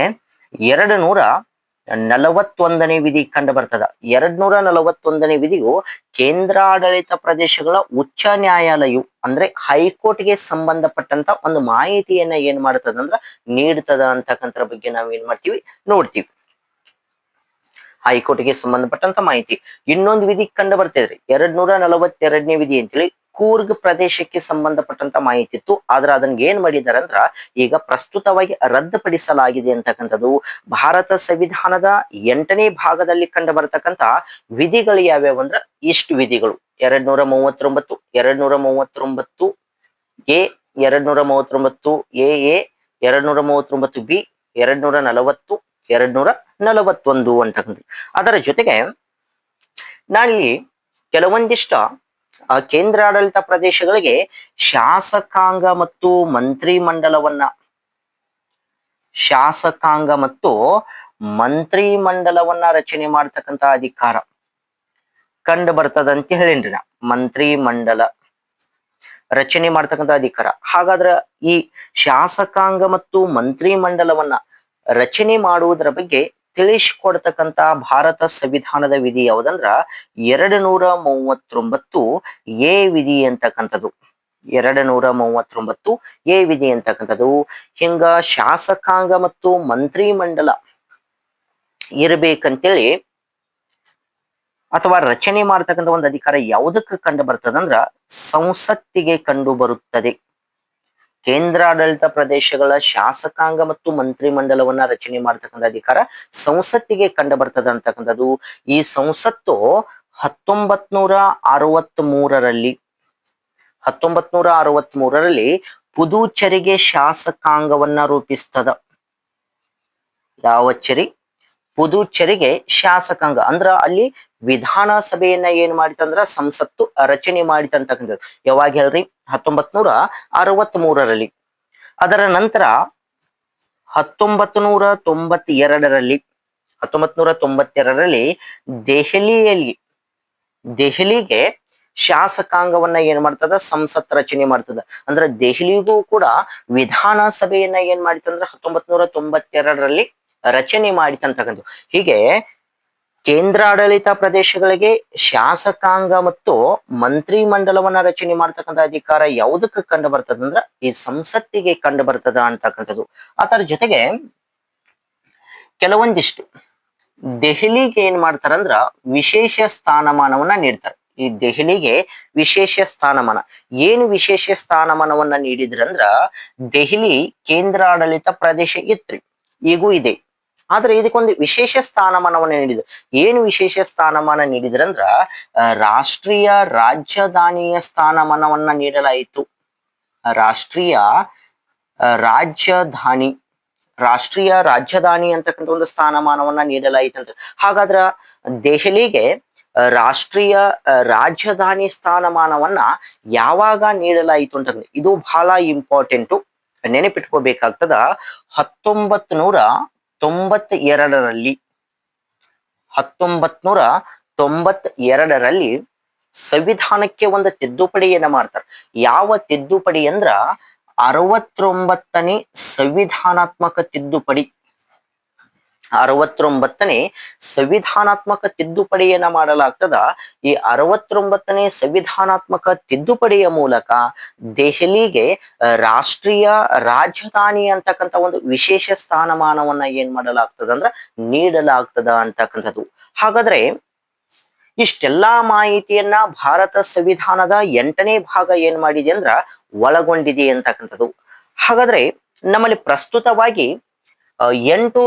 241ನೇ ವಿಧಿ ಕಂಡು ಬರ್ತದ. 241ನೇ ವಿಧಿಯು ಕೇಂದ್ರಾಡಳಿತ ಪ್ರದೇಶಗಳ ಉಚ್ಚ ನ್ಯಾಯಾಲಯವು ಅಂದ್ರೆ ಹೈಕೋರ್ಟ್ಗೆ ಸಂಬಂಧಪಟ್ಟಂತ ಒಂದು ಮಾಹಿತಿಯನ್ನ ಏನ್ ಮಾಡ್ತದಂದ್ರ ನೀಡ್ತದ ಅಂತಕ್ಕಂಥರ ಬಗ್ಗೆ ನಾವ್ ಏನ್ ಮಾಡ್ತೀವಿ ನೋಡ್ತೀವಿ. ಹೈಕೋರ್ಟ್ಗೆ ಸಂಬಂಧಪಟ್ಟಂತ ಮಾಹಿತಿ. ಇನ್ನೊಂದು ವಿಧಿ ಕಂಡು ಬರ್ತಿದ್ರಿ 242ನೇ ವಿಧಿ ಅಂತೇಳಿ ಕೂರ್ಗ್ ಪ್ರದೇಶಕ್ಕೆ ಸಂಬಂಧಪಟ್ಟಂತ ಮಾಹಿತಿ ಇತ್ತು. ಆದ್ರೆ ಅದನ್ನ ಏನ್ ಮಾಡಿದಾರೆ ಅಂದ್ರ ಈಗ ಪ್ರಸ್ತುತವಾಗಿ ರದ್ದುಪಡಿಸಲಾಗಿದೆ ಅಂತಕ್ಕಂಥದ್ದು. ಭಾರತ ಸಂವಿಧಾನದ 8ನೇ ಭಾಗದಲ್ಲಿ ಕಂಡು ಬರ್ತಕ್ಕಂತ ವಿಧಿಗಳು ಯಾವ್ಯಾವ ಅಂದ್ರ ಇಷ್ಟು ವಿಧಿಗಳು 239 239 ಎ 239 ಎ 239 ಬಿ 240 241 ಅಂತಕ್ಕಂಥದ್ದು. ಅದರ ಜೊತೆಗೆ ನಾನಿಲ್ಲಿ ಕೆಲವೊಂದಿಷ್ಟ ಕೇಂದ್ರಾಡಳಿತ ಪ್ರದೇಶಗಳಿಗೆ ಶಾಸಕಾಂಗ ಮತ್ತು ಮಂತ್ರಿ ಮಂಡಲವನ್ನ ರಚನೆ ಮಾಡ್ತಕ್ಕಂಥ ಅಧಿಕಾರ ಕಂಡು ಬರ್ತದಂತ ಹೇಳೇನ್ರಿ ನಾ. ಮಂತ್ರಿ ಮಂಡಲ ರಚನೆ ಮಾಡ್ತಕ್ಕಂಥ ಅಧಿಕಾರ. ಹಾಗಾದ್ರ ಈ ಶಾಸಕಾಂಗ ಮತ್ತು ಮಂತ್ರಿ ಮಂಡಲವನ್ನ ರಚನೆ ಮಾಡುವುದರ ಬಗ್ಗೆ ತಿಳಿಸಿಕೊಡ್ತಕ್ಕಂತ ಭಾರತ ಸಂವಿಧಾನದ ವಿಧಿ ಯಾವುದಂದ್ರ 239 ಎ ವಿಧಿ ಅಂತಕ್ಕಂಥದ್ದು. 239 ಎ ವಿಧಿ ಅಂತಕ್ಕಂಥದ್ದು. ಹಿಂಗ ಶಾಸಕಾಂಗ ಮತ್ತು ಮಂತ್ರಿ ಮಂಡಲ ಇರ್ಬೇಕಂತೇಳಿ ಅಥವಾ ರಚನೆ ಮಾಡ್ತಕ್ಕಂಥ ಒಂದು ಅಧಿಕಾರ ಯಾವುದಕ್ಕೆ ಕಂಡು ಬರ್ತದಂದ್ರ ಸಂಸತ್ತಿಗೆ ಕಂಡು ಬರುತ್ತದೆ. ಕೇಂದ್ರಾಡಳಿತ ಪ್ರದೇಶಗಳ ಶಾಸಕಾಂಗ ಮತ್ತು ಮಂತ್ರಿಮಂಡಲವನ್ನ ರಚನೆ ಮಾಡತಕ್ಕಂಥ ಅಧಿಕಾರ ಸಂಸತ್ತಿಗೆ ಕಂಡು ಬರ್ತದ ಅಂತಕ್ಕಂಥದ್ದು. ಈ ಸಂಸತ್ತು 1963ರಲ್ಲಿ 1963ರಲ್ಲಿ ಪುದುಚೇರಿಗೆ ಶಾಸಕಾಂಗವನ್ನ ರೂಪಿಸ್ತದ. ಯಾವ ಚೇರಿ? ಪುದುಚೇರಿಗೆ ಶಾಸಕಾಂಗ ಅಂದ್ರ ಅಲ್ಲಿ ವಿಧಾನಸಭೆಯನ್ನ ಏನ್ ಮಾಡಿತಂದ್ರ ಸಂಸತ್ತು ರಚನೆ ಮಾಡಿತಂತಕ್ಕಂಥದ್ದು. ಯಾವಾಗ ಹೇಳ್ರಿ? 1963ರಲ್ಲಿ. ಅದರ ನಂತರ 1992ರಲ್ಲಿ 1992ರಲ್ಲಿ ದೆಹಲಿಗೆ ಶಾಸಕಾಂಗವನ್ನ ಏನ್ ಮಾಡ್ತದ? ಸಂಸತ್ ರಚನೆ ಮಾಡ್ತದ. ಅಂದ್ರ ದೆಹಲಿಗೂ ಕೂಡ ವಿಧಾನಸಭೆಯನ್ನ ಏನ್ ಮಾಡಿತಂದ್ರ 1992ರಲ್ಲಿ ರಚನೆ ಮಾಡಿತಂತಕ್ಕಂಥದ್ದು. ಹೀಗೆ ಕೇಂದ್ರಾಡಳಿತ ಪ್ರದೇಶಗಳಿಗೆ ಶಾಸಕಾಂಗ ಮತ್ತು ಮಂತ್ರಿ ಮಂಡಲವನ್ನ ರಚನೆ ಮಾಡ್ತಕ್ಕಂಥ ಅಧಿಕಾರ ಯಾವುದಕ್ಕೆ ಕಂಡು ಬರ್ತದಂದ್ರ ಈ ಸಂಸತ್ತಿಗೆ ಕಂಡು ಬರ್ತದ ಅಂತಕ್ಕಂಥದ್ದು. ಅದರ ಜೊತೆಗೆ ಕೆಲವೊಂದಿಷ್ಟು ದೆಹಲಿಗೆ ಏನ್ ಮಾಡ್ತಾರಂದ್ರ ವಿಶೇಷ ಸ್ಥಾನಮಾನವನ್ನ ನೀಡ್ತಾರೆ. ಈ ದೆಹಲಿಗೆ ವಿಶೇಷ ಸ್ಥಾನಮಾನ. ಏನು ವಿಶೇಷ ಸ್ಥಾನಮಾನವನ್ನ ನೀಡಿದ್ರಂದ್ರ, ದೆಹಲಿ ಕೇಂದ್ರಾಡಳಿತ ಪ್ರದೇಶ ಇತ್ರಿ, ಈಗೂ ಇದೆ. ಆದ್ರೆ ಇದಕ್ಕೊಂದು ವಿಶೇಷ ಸ್ಥಾನಮಾನವನ್ನ ನೀಡಿದ್ರು. ಏನು ವಿಶೇಷ ಸ್ಥಾನಮಾನ ನೀಡಿದ್ರಂದ್ರ ರಾಷ್ಟ್ರೀಯ ರಾಜಧಾನಿಯ ಸ್ಥಾನಮಾನವನ್ನ ನೀಡಲಾಯಿತು. ರಾಷ್ಟ್ರೀಯ ರಾಜಧಾನಿ ಅಂತಕ್ಕಂಥ ಒಂದು ಸ್ಥಾನಮಾನವನ್ನ ನೀಡಲಾಯಿತಂತ. ಹಾಗಾದ್ರ ದೆಹಲಿಗೆ ರಾಷ್ಟ್ರೀಯ ರಾಜಧಾನಿ ಸ್ಥಾನಮಾನವನ್ನ ಯಾವಾಗ ನೀಡಲಾಯಿತು ಅಂತಂದ್ರೆ ಇದು ಬಹಳ ಇಂಪಾರ್ಟೆಂಟು, ನೆನಪಿಟ್ಕೋಬೇಕಾಗ್ತದ. 1992ರಲ್ಲಿ ಸಂವಿಧಾನಕ್ಕೆ ಒಂದು ತಿದ್ದುಪಡಿಯನ್ನ ಮಾಡ್ತಾರೆ. ಯಾವ ತಿದ್ದುಪಡಿ ಅಂದ್ರ 69ನೇ ಸಂವಿಧಾನಾತ್ಮಕ ತಿದ್ದುಪಡಿ. 69ನೇ ಸಂವಿಧಾನಾತ್ಮಕ ತಿದ್ದುಪಡಿಯನ್ನ ಮಾಡಲಾಗ್ತದ. ಈ 69ನೇ ಸಂವಿಧಾನಾತ್ಮಕ ತಿದ್ದುಪಡಿಯ ಮೂಲಕ ದೆಹಲಿಗೆ ರಾಷ್ಟ್ರೀಯ ರಾಜಧಾನಿ ಅಂತಕ್ಕಂಥ ಒಂದು ವಿಶೇಷ ಸ್ಥಾನಮಾನವನ್ನ ಏನ್ ಮಾಡಲಾಗ್ತದ ಅಂದ್ರ ನೀಡಲಾಗ್ತದ ಅಂತಕ್ಕಂಥದ್ದು. ಹಾಗಾದ್ರೆ ಇಷ್ಟೆಲ್ಲಾ ಮಾಹಿತಿಯನ್ನ ಭಾರತ ಸಂವಿಧಾನದ 8ನೇ ಭಾಗ ಏನ್ ಮಾಡಿದೆ ಅಂದ್ರ ಒಳಗೊಂಡಿದೆ ಅಂತಕ್ಕಂಥದ್ದು. ಹಾಗಾದ್ರೆ ನಮ್ಮಲ್ಲಿ ಪ್ರಸ್ತುತವಾಗಿ 8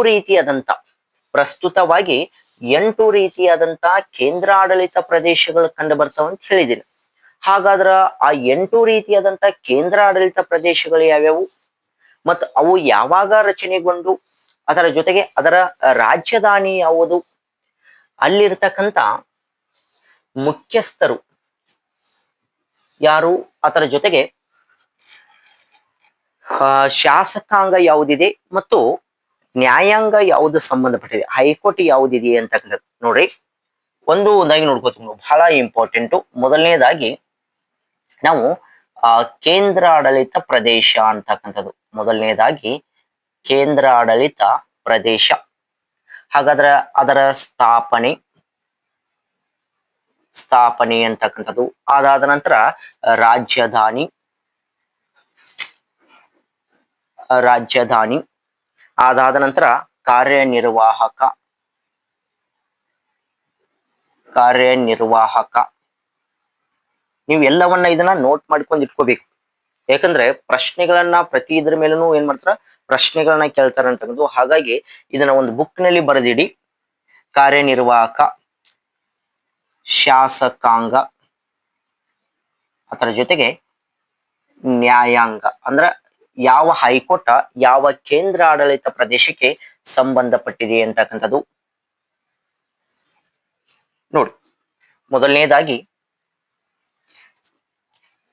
ರೀತಿಯಾದಂತ ಕೇಂದ್ರಾಡಳಿತ ಪ್ರದೇಶಗಳು ಕಂಡು ಬರ್ತಾವ ಅಂತ ಹೇಳಿದ್ದೀನಿ. ಹಾಗಾದ್ರ ಆ 8 ರೀತಿಯಾದಂತ ಕೇಂದ್ರಾಡಳಿತ ಪ್ರದೇಶಗಳು ಯಾವ್ಯಾವು ಮತ್ತು ಅವು ಯಾವಾಗ ರಚನೆಗೊಂಡು, ಅದರ ಜೊತೆಗೆ ಅದರ ರಾಜಧಾನಿ ಯಾವುದು, ಅಲ್ಲಿರ್ತಕ್ಕಂಥ ಮುಖ್ಯಸ್ಥರು ಯಾರು, ಅದರ ಜೊತೆಗೆ ಶಾಸಕಾಂಗ ಯಾವುದಿದೆ ಮತ್ತು ನ್ಯಾಯಾಂಗ ಯಾವುದು ಸಂಬಂಧಪಟ್ಟಿದೆ, ಹೈಕೋರ್ಟ್ ಯಾವುದಿದೆ ಅಂತಕ್ಕಂಥದ್ದು ನೋಡ್ರಿ. ಒಂದಾಗಿ ನೋಡ್ಕೋತೀವಿ ನಾವು, ಬಹಳ ಇಂಪಾರ್ಟೆಂಟು. ಮೊದಲನೇದಾಗಿ ನಾವು ಕೇಂದ್ರಾಡಳಿತ ಪ್ರದೇಶ ಅಂತಕ್ಕಂಥದ್ದು. ಮೊದಲನೇದಾಗಿ ಕೇಂದ್ರಾಡಳಿತ ಪ್ರದೇಶ. ಹಾಗಾದ್ರೆ ಅದರ ಸ್ಥಾಪನೆ ಅಂತಕ್ಕಂಥದ್ದು. ಅದಾದ ನಂತರ ರಾಜಧಾನಿ. ಅದಾದ ನಂತರ ಕಾರ್ಯನಿರ್ವಾಹಕ. ನೀವು ಎಲ್ಲವನ್ನ ಇದನ್ನ ನೋಟ್ ಮಾಡ್ಕೊಂಡು ಇಟ್ಕೋಬೇಕು. ಯಾಕಂದ್ರೆ ಪ್ರಶ್ನೆಗಳನ್ನ ಪ್ರತಿ ಇದ್ರ ಮೇಲೂ ಏನ್ ಮಾಡ್ತಾರ, ಪ್ರಶ್ನೆಗಳನ್ನ ಕೇಳ್ತಾರ ಅಂತಕ್ಕಂಥದ್ದು. ಹಾಗಾಗಿ ಇದನ್ನ ಒಂದು ಬುಕ್ ನಲ್ಲಿ ಬರೆದಿಡಿ. ಕಾರ್ಯನಿರ್ವಾಹಕ, ಶಾಸಕಾಂಗ, ಅದರ ಜೊತೆಗೆ ನ್ಯಾಯಾಂಗ. ಅಂದ್ರ ಯಾವ ಹೈಕೋರ್ಟ್ ಯಾವ ಕೇಂದ್ರಾಡಳಿತ ಪ್ರದೇಶಕ್ಕೆ ಸಂಬಂಧಪಟ್ಟಿದೆ ಅಂತಕ್ಕಂಥದ್ದು ನೋಡಿ. ಮೊದಲನೇದಾಗಿ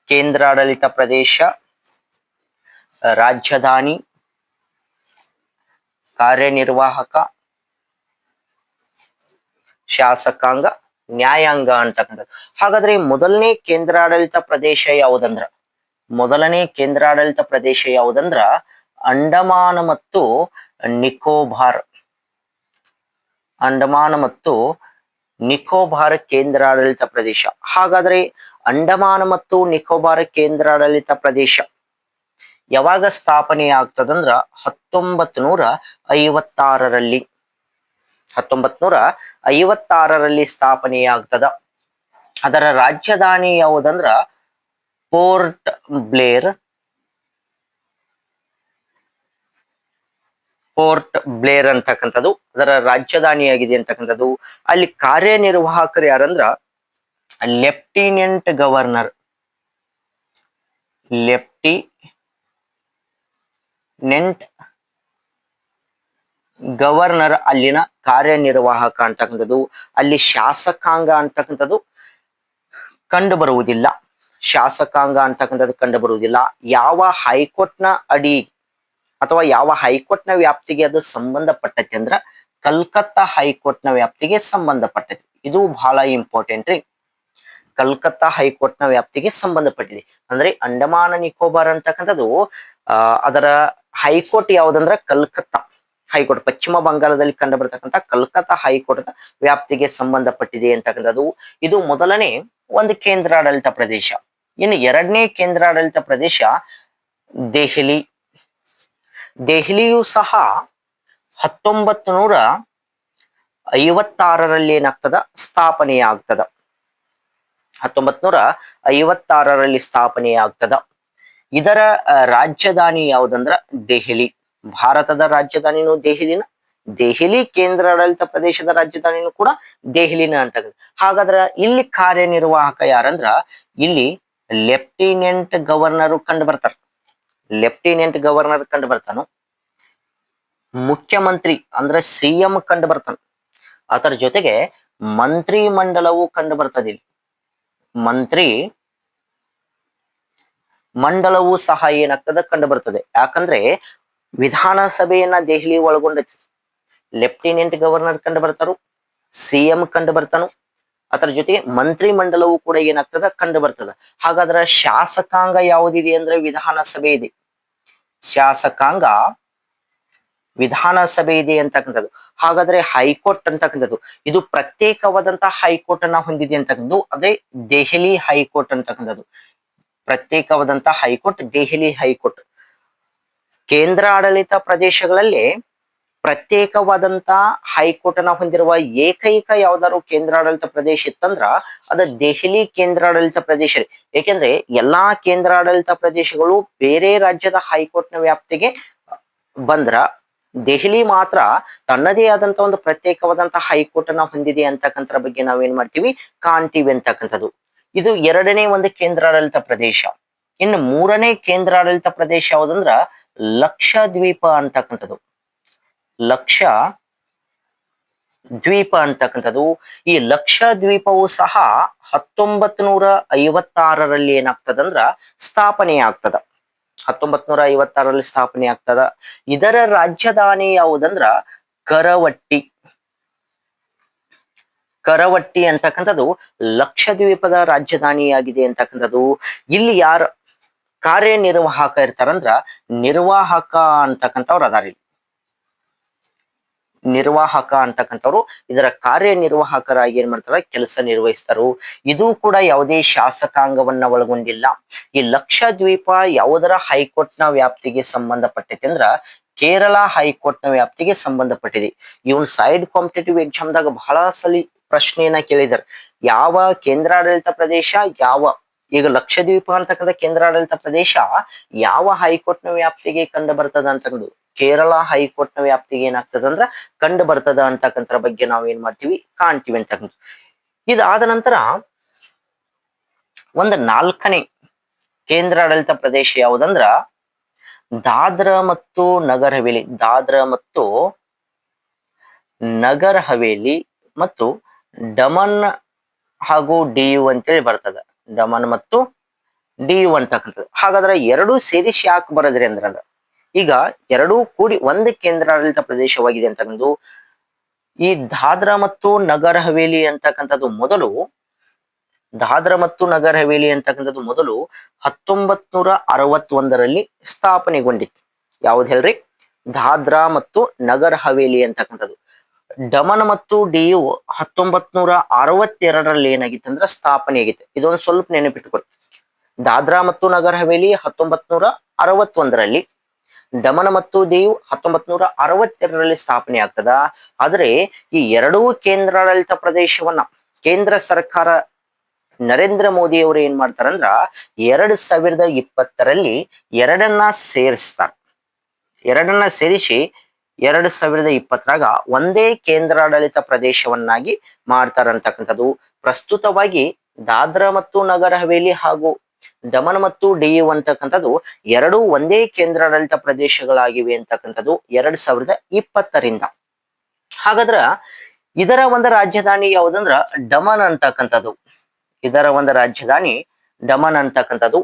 ಕೇಂದ್ರಾಡಳಿತ ಪ್ರದೇಶ, ರಾಜಧಾನಿ, ಕಾರ್ಯನಿರ್ವಾಹಕ, ಶಾಸಕಾಂಗ, ನ್ಯಾಯಾಂಗ ಅಂತಕ್ಕಂಥದ್ದು. ಹಾಗಾದ್ರೆ ಮೊದಲನೇ ಕೇಂದ್ರಾಡಳಿತ ಪ್ರದೇಶ ಯಾವುದಂದ್ರ ಅಂಡಮಾನ ಮತ್ತು ನಿಕೋಬಾರ್ ಕೇಂದ್ರಾಡಳಿತ ಪ್ರದೇಶ. ಹಾಗಾದ್ರೆ ಅಂಡಮಾನ ಮತ್ತು ನಿಕೋಬಾರ್ ಕೇಂದ್ರಾಡಳಿತ ಪ್ರದೇಶ ಯಾವಾಗ ಸ್ಥಾಪನೆ ಆಗ್ತದಂದ್ರ 1956ರಲ್ಲಿ ಸ್ಥಾಪನೆಯಾಗ್ತದ. ಅದರ ರಾಜಧಾನಿ ಯಾವುದಂದ್ರ ಪೋರ್ಟ್ ಬ್ಲೇರ್ ಪೋರ್ಟ್ ಬ್ಲೇರ್ ಅಂತಕ್ಕಂಥದ್ದು ಅದರ ರಾಜಧಾನಿಯಾಗಿದೆ ಅಂತಕ್ಕಂಥದ್ದು. ಅಲ್ಲಿ ಕಾರ್ಯನಿರ್ವಾಹಕರು ಯಾರಂದ್ರ ಲೆಫ್ಟಿನೆಂಟ್ ಗವರ್ನರ್, ಲೆಫ್ಟಿನೆಂಟ್ ಗವರ್ನರ್ ಅಲ್ಲಿನ ಕಾರ್ಯನಿರ್ವಾಹಕ ಅಂತಕ್ಕಂಥದ್ದು. ಅಲ್ಲಿ ಶಾಸಕಾಂಗ ಅಂತಕ್ಕಂಥದ್ದು ಕಂಡು ಬರುವುದಿಲ್ಲ, ಶಾಸಕಾಂಗ ಅಂತಕ್ಕಂಥದ್ದು ಕಂಡು ಬರುವುದಿಲ್ಲ. ಯಾವ ಹೈಕೋರ್ಟ್ನ ಅಡಿ ಅಥವಾ ಯಾವ ಹೈಕೋರ್ಟ್ನ ವ್ಯಾಪ್ತಿಗೆ ಅದು ಸಂಬಂಧಪಟ್ಟೈತಿ ಅಂದ್ರ ಕಲ್ಕತ್ತಾ ಹೈಕೋರ್ಟ್ನ ವ್ಯಾಪ್ತಿಗೆ ಸಂಬಂಧಪಟ್ಟೈತಿ. ಇದು ಬಹಳ ಇಂಪಾರ್ಟೆಂಟ್ ರೀ. ಕಲ್ಕತ್ತಾ ಹೈಕೋರ್ಟ್ನ ವ್ಯಾಪ್ತಿಗೆ ಸಂಬಂಧಪಟ್ಟಿದೆ. ಅಂದ್ರೆ ಅಂಡಮಾನ ನಿಕೋಬಾರ್ ಅಂತಕ್ಕಂಥದ್ದು ಅದರ ಹೈಕೋರ್ಟ್ ಯಾವ್ದಂದ್ರ ಕಲ್ಕತ್ತಾ ಹೈಕೋರ್ಟ್, ಪಶ್ಚಿಮ ಬಂಗಾಳದಲ್ಲಿ ಕಂಡು ಬರ್ತಕ್ಕಂಥ ಕಲ್ಕತ್ತಾ ಹೈಕೋರ್ಟ್ ವ್ಯಾಪ್ತಿಗೆ ಸಂಬಂಧಪಟ್ಟಿದೆ ಅಂತಕ್ಕಂಥದ್ದು. ಇದು ಮೊದಲನೇ ಒಂದು ಕೇಂದ್ರಾಡಳಿತ ಪ್ರದೇಶ. ಇನ್ನು ಎರಡನೇ ಕೇಂದ್ರಾಡಳಿತ ಪ್ರದೇಶ ದೆಹಲಿ. ದೆಹಲಿಯು ಸಹ 1956ರಲ್ಲಿ ಏನಾಗ್ತದ ಸ್ಥಾಪನೆಯಾಗ್ತದ. 1956ರಲ್ಲಿ ಸ್ಥಾಪನೆಯಾಗ್ತದ. ಇದರ ರಾಜಧಾನಿ ಯಾವುದಂದ್ರ ದೆಹಲಿ. ಭಾರತದ ರಾಜಧಾನಿನೂ ದೆಹಲಿನ, ದೆಹಲಿ ಕೇಂದ್ರಾಡಳಿತ ಪ್ರದೇಶದ ರಾಜಧಾನಿನೂ ಕೂಡ ದೆಹಲಿನ ಅಂತಕ್ಕಂಥ. ಹಾಗಾದ್ರ ಇಲ್ಲಿ ಕಾರ್ಯನಿರ್ವಾಹಕ ಯಾರಂದ್ರ ಇಲ್ಲಿ ಲೆಫ್ಟಿನೆಂಟ್ ಗವರ್ನರ್ ಕಂಡು ಬರ್ತಾರ. ಲೆಫ್ಟಿನೆಂಟ್ ಗವರ್ನರ್ ಕಂಡು ಬರ್ತಾನು. ಮುಖ್ಯಮಂತ್ರಿ ಅಂದ್ರೆ ಸಿಎಂ ಕಂಡು ಬರ್ತಾನ. ಅದರ ಜೊತೆಗೆ ಮಂತ್ರಿ ಮಂಡಲವು ಕಂಡು ಬರ್ತದೆ. ಇಲ್ಲಿ ಮಂತ್ರಿ ಮಂಡಲವು ಸಹ ಏನಾಗ್ತದ ಕಂಡು ಬರ್ತದೆ. ಯಾಕಂದ್ರೆ ವಿಧಾನಸಭೆಯನ್ನ ದೆಹಲಿ ಒಳಗೊಂಡೈತಿ. ಲೆಫ್ಟಿನೆಂಟ್ ಗವರ್ನರ್ ಕಂಡು ಬರ್ತಾರು, ಸಿಎಂ ಕಂಡು ಬರ್ತಾನು, ಅದರ ಜೊತೆಗೆ ಮಂತ್ರಿ ಮಂಡಲವು ಕೂಡ ಏನಾಗ್ತದ ಕಂಡು ಬರ್ತದ. ಹಾಗಾದ್ರ ಶಾಸಕಾಂಗ ಯಾವುದಿದೆ ಅಂದ್ರೆ ವಿಧಾನಸಭೆ ಇದೆ. ಶಾಸಕಾಂಗ ವಿಧಾನಸಭೆ ಇದೆ ಅಂತಕ್ಕಂಥದ್ದು. ಹಾಗಾದ್ರೆ ಹೈಕೋರ್ಟ್ ಅಂತಕ್ಕಂಥದ್ದು ಇದು ಪ್ರತ್ಯೇಕವಾದಂತಹ ಹೈಕೋರ್ಟ್ ಅನ್ನ ಹೊಂದಿದೆ ಅಂತಕ್ಕಂಥದ್ದು. ಅದೇ ದೆಹಲಿ ಹೈಕೋರ್ಟ್ ಅಂತಕ್ಕಂಥದ್ದು. ಪ್ರತ್ಯೇಕವಾದಂತಹ ಹೈಕೋರ್ಟ್ ದೆಹಲಿ ಹೈಕೋರ್ಟ್. ಕೇಂದ್ರಾಡಳಿತ ಪ್ರದೇಶಗಳಲ್ಲಿ ಪ್ರತ್ಯೇಕವಾದಂತ ಹೈಕೋರ್ಟ್ ಅನ್ನ ಹೊಂದಿರುವ ಏಕೈಕ ಯಾವ್ದಾದ್ರು ಕೇಂದ್ರಾಡಳಿತ ಪ್ರದೇಶ ಇತ್ತಂದ್ರ ಅದ ದೆಹಲಿ ಕೇಂದ್ರಾಡಳಿತ ಪ್ರದೇಶ. ಏಕೆಂದ್ರೆ ಎಲ್ಲಾ ಕೇಂದ್ರಾಡಳಿತ ಪ್ರದೇಶಗಳು ಬೇರೆ ರಾಜ್ಯದ ಹೈಕೋರ್ಟ್ನ ವ್ಯಾಪ್ತಿಗೆ ಬಂದ್ರ ದೆಹಲಿ ಮಾತ್ರ ತನ್ನದೇ ಆದಂತ ಒಂದು ಪ್ರತ್ಯೇಕವಾದಂತಹ ಹೈಕೋರ್ಟ್ ಅನ್ನ ಹೊಂದಿದೆ ಅಂತಕ್ಕಂಥರ ಬಗ್ಗೆ ನಾವೇನ್ ಮಾಡ್ತೀವಿ ಕಾಣ್ತೀವಿ ಅಂತಕ್ಕಂಥದ್ದು. ಇದು ಎರಡನೇ ಒಂದು ಕೇಂದ್ರಾಡಳಿತ ಪ್ರದೇಶ. ಇನ್ನು ಮೂರನೇ ಕೇಂದ್ರಾಡಳಿತ ಪ್ರದೇಶ ಯಾವುದಂದ್ರ ಲಕ್ಷದ್ವೀಪ ಅಂತಕ್ಕಂಥದ್ದು. ಲಕ್ಷದ್ವೀಪ ಅಂತಕ್ಕಂಥದ್ದು. ಈ ಲಕ್ಷದ್ವೀಪವು ಸಹ 1956ರಲ್ಲಿ ಏನಾಗ್ತದಂದ್ರ ಸ್ಥಾಪನೆ ಆಗ್ತದ. 1956ರಲ್ಲಿ ಸ್ಥಾಪನೆ ಆಗ್ತದ. ಇದರ ರಾಜಧಾನಿ ಯಾವುದಂದ್ರ ಕರವಟ್ಟಿ. ಕರವಟ್ಟಿ ಅಂತಕ್ಕಂಥದ್ದು ಲಕ್ಷದ್ವೀಪದ ರಾಜಧಾನಿಯಾಗಿದೆ ಅಂತಕ್ಕಂಥದ್ದು. ಇಲ್ಲಿ ಯಾರು ಕಾರ್ಯನಿರ್ವಾಹಕ ಇರ್ತಾರಂದ್ರ ನಿರ್ವಾಹಕ ಅಂತಕ್ಕಂಥವ್ರು ಅದಾರ. ನಿರ್ವಾಹಕ ಅಂತಕ್ಕಂಥವ್ರು ಇದರ ಕಾರ್ಯನಿರ್ವಾಹಕರಾಗಿ ಏನ್ ಮಾಡ್ತಾರ ಕೆಲಸ ನಿರ್ವಹಿಸ್ತಾರು. ಇದು ಕೂಡ ಯಾವುದೇ ಶಾಸಕಾಂಗವನ್ನ ಒಳಗೊಂಡಿಲ್ಲ. ಈ ಲಕ್ಷದ್ವೀಪ ಯಾವುದರ ಹೈಕೋರ್ಟ್ ನ ವ್ಯಾಪ್ತಿಗೆ ಸಂಬಂಧಪಟ್ಟೈತೆ ಅಂದ್ರ ಕೇರಳ ಹೈಕೋರ್ಟ್ ನ ವ್ಯಾಪ್ತಿಗೆ ಸಂಬಂಧಪಟ್ಟಿದೆ. ಇವನ್ ಸೈಡ್ ಕಾಂಪಿಟೇಟಿವ್ ಎಕ್ಸಾಮ್ದಾಗ ಬಹಳ ಸಲಿ ಪ್ರಶ್ನೆಯನ್ನ ಕೇಳಿದಾರೆ. ಯಾವ ಕೇಂದ್ರಾಡಳಿತ ಪ್ರದೇಶ ಈಗ ಲಕ್ಷದ್ವೀಪ ಅಂತಕ್ಕಂಥ ಕೇಂದ್ರಾಡಳಿತ ಪ್ರದೇಶ ಯಾವ ಹೈಕೋರ್ಟ್ ನ ವ್ಯಾಪ್ತಿಗೆ ಕಂಡು ಬರ್ತದ ಅಂತಕ್ಕಂಥದ್ದು ಕೇರಳ ಹೈಕೋರ್ಟ್ ನ ವ್ಯಾಪ್ತಿಗೆ ಏನಾಗ್ತದ ಅಂದ್ರ ಕಂಡು ಬರ್ತದ ಅಂತಕ್ಕಂಥರ ಬಗ್ಗೆ ನಾವ್ ಏನ್ ಮಾಡ್ತೀವಿ ಕಾಣ್ತೀವಿ ಅಂತಕ್ಕಂಥ. ಇದಾದ ನಂತರ ಒಂದು ನಾಲ್ಕನೇ ಕೇಂದ್ರಾಡಳಿತ ಪ್ರದೇಶ ಯಾವುದಂದ್ರ ದಾದ್ರಾ ಮತ್ತು ನಗರ್ ಹವೇಲಿ. ದಾದ್ರಾ ಮತ್ತು ನಗರ್ ಹವೇಲಿ ಮತ್ತು ಡಮನ್ ಹಾಗೂ ಡಿಯು ಅಂತೇಳಿ ಬರ್ತದ. ಡಮನ್ ಮತ್ತು ಡಿಯು ಅಂತಕ್ಕಂಥದ್ದು. ಹಾಗಾದ್ರೆ ಎರಡೂ ಸೇರಿಸಿ ಯಾಕೆ ಬರದ್ರಿ ಅಂದ್ರ ಈಗ ಎರಡೂ ಕೂಡಿ ಒಂದು ಕೇಂದ್ರಾಡಳಿತ ಪ್ರದೇಶವಾಗಿದೆ ಅಂತಕ್ಕಂಥದ್ದು. ಈ ದಾದ್ರಾ ಮತ್ತು ನಗರ್ ಹವೇಲಿ ಅಂತಕ್ಕಂಥದ್ದು ಮೊದಲು ದಾದ್ರಾ ಮತ್ತು ನಗರ್ ಹವೇಲಿ ಅಂತಕ್ಕಂಥದ್ದು ಮೊದಲು 1961ರಲ್ಲಿ ಸ್ಥಾಪನೆಗೊಂಡಿತ್ತು. ಯಾವ್ದು ಹೇಳ್ರಿ? ದಾದ್ರಾ ಮತ್ತು ನಗರ್ ಹವೇಲಿ ಅಂತಕ್ಕಂಥದ್ದು. ಡಮನ್ ಮತ್ತು ಡಿಯು 1962ರಲ್ಲಿ ಏನಾಗಿತ್ತು ಅಂದ್ರೆ ಸ್ಥಾಪನೆ ಆಗಿತ್ತು. ಇದೊಂದು ಸ್ವಲ್ಪ ನೆನಪಿಟ್ಟುಕೊಳ್ಳಿ. ದಾದ್ರಾ ಮತ್ತು ನಗರ್ ಹವೇಲಿ 1961ರಲ್ಲಿ, ಡಮನ್ ಮತ್ತು ಡಿಯು 1962ರಲ್ಲಿ ಸ್ಥಾಪನೆ ಆಗ್ತದ. ಆದ್ರೆ ಈ ಎರಡೂ ಕೇಂದ್ರಾಡಳಿತ ಪ್ರದೇಶವನ್ನ ಕೇಂದ್ರ ಸರ್ಕಾರ ನರೇಂದ್ರ ಮೋದಿ ಅವರು ಏನ್ ಮಾಡ್ತಾರಂದ್ರ 2020ರಲ್ಲಿ ಎರಡನ್ನ ಸೇರಿಸಿ 2020ರಾಗ ಒಂದೇ ಕೇಂದ್ರಾಡಳಿತ ಪ್ರದೇಶವನ್ನಾಗಿ ಮಾಡ್ತಾರಂತಕ್ಕಂಥದ್ದು. ಪ್ರಸ್ತುತವಾಗಿ ದಾದ್ರಾ ಮತ್ತು ನಗರ ಹವೇಲಿ ಹಾಗೂ ದಮನ್ ಮತ್ತು ಡಿಯು ಅಂತಕ್ಕಂಥದ್ದು ಎರಡೂ ಒಂದೇ ಕೇಂದ್ರಾಡಳಿತ ಪ್ರದೇಶಗಳಾಗಿವೆ ಅಂತಕ್ಕಂಥದ್ದು 2020ರಿಂದ. ಹಾಗಾದ್ರ ಇದರ ಒಂದು ರಾಜಧಾನಿ ಯಾವುದಂದ್ರ ಡಮನ್ ಅಂತಕ್ಕಂಥದ್ದು. ಇದರ ಒಂದು ರಾಜಧಾನಿ ಡಮನ್ ಅಂತಕ್ಕಂಥದ್ದು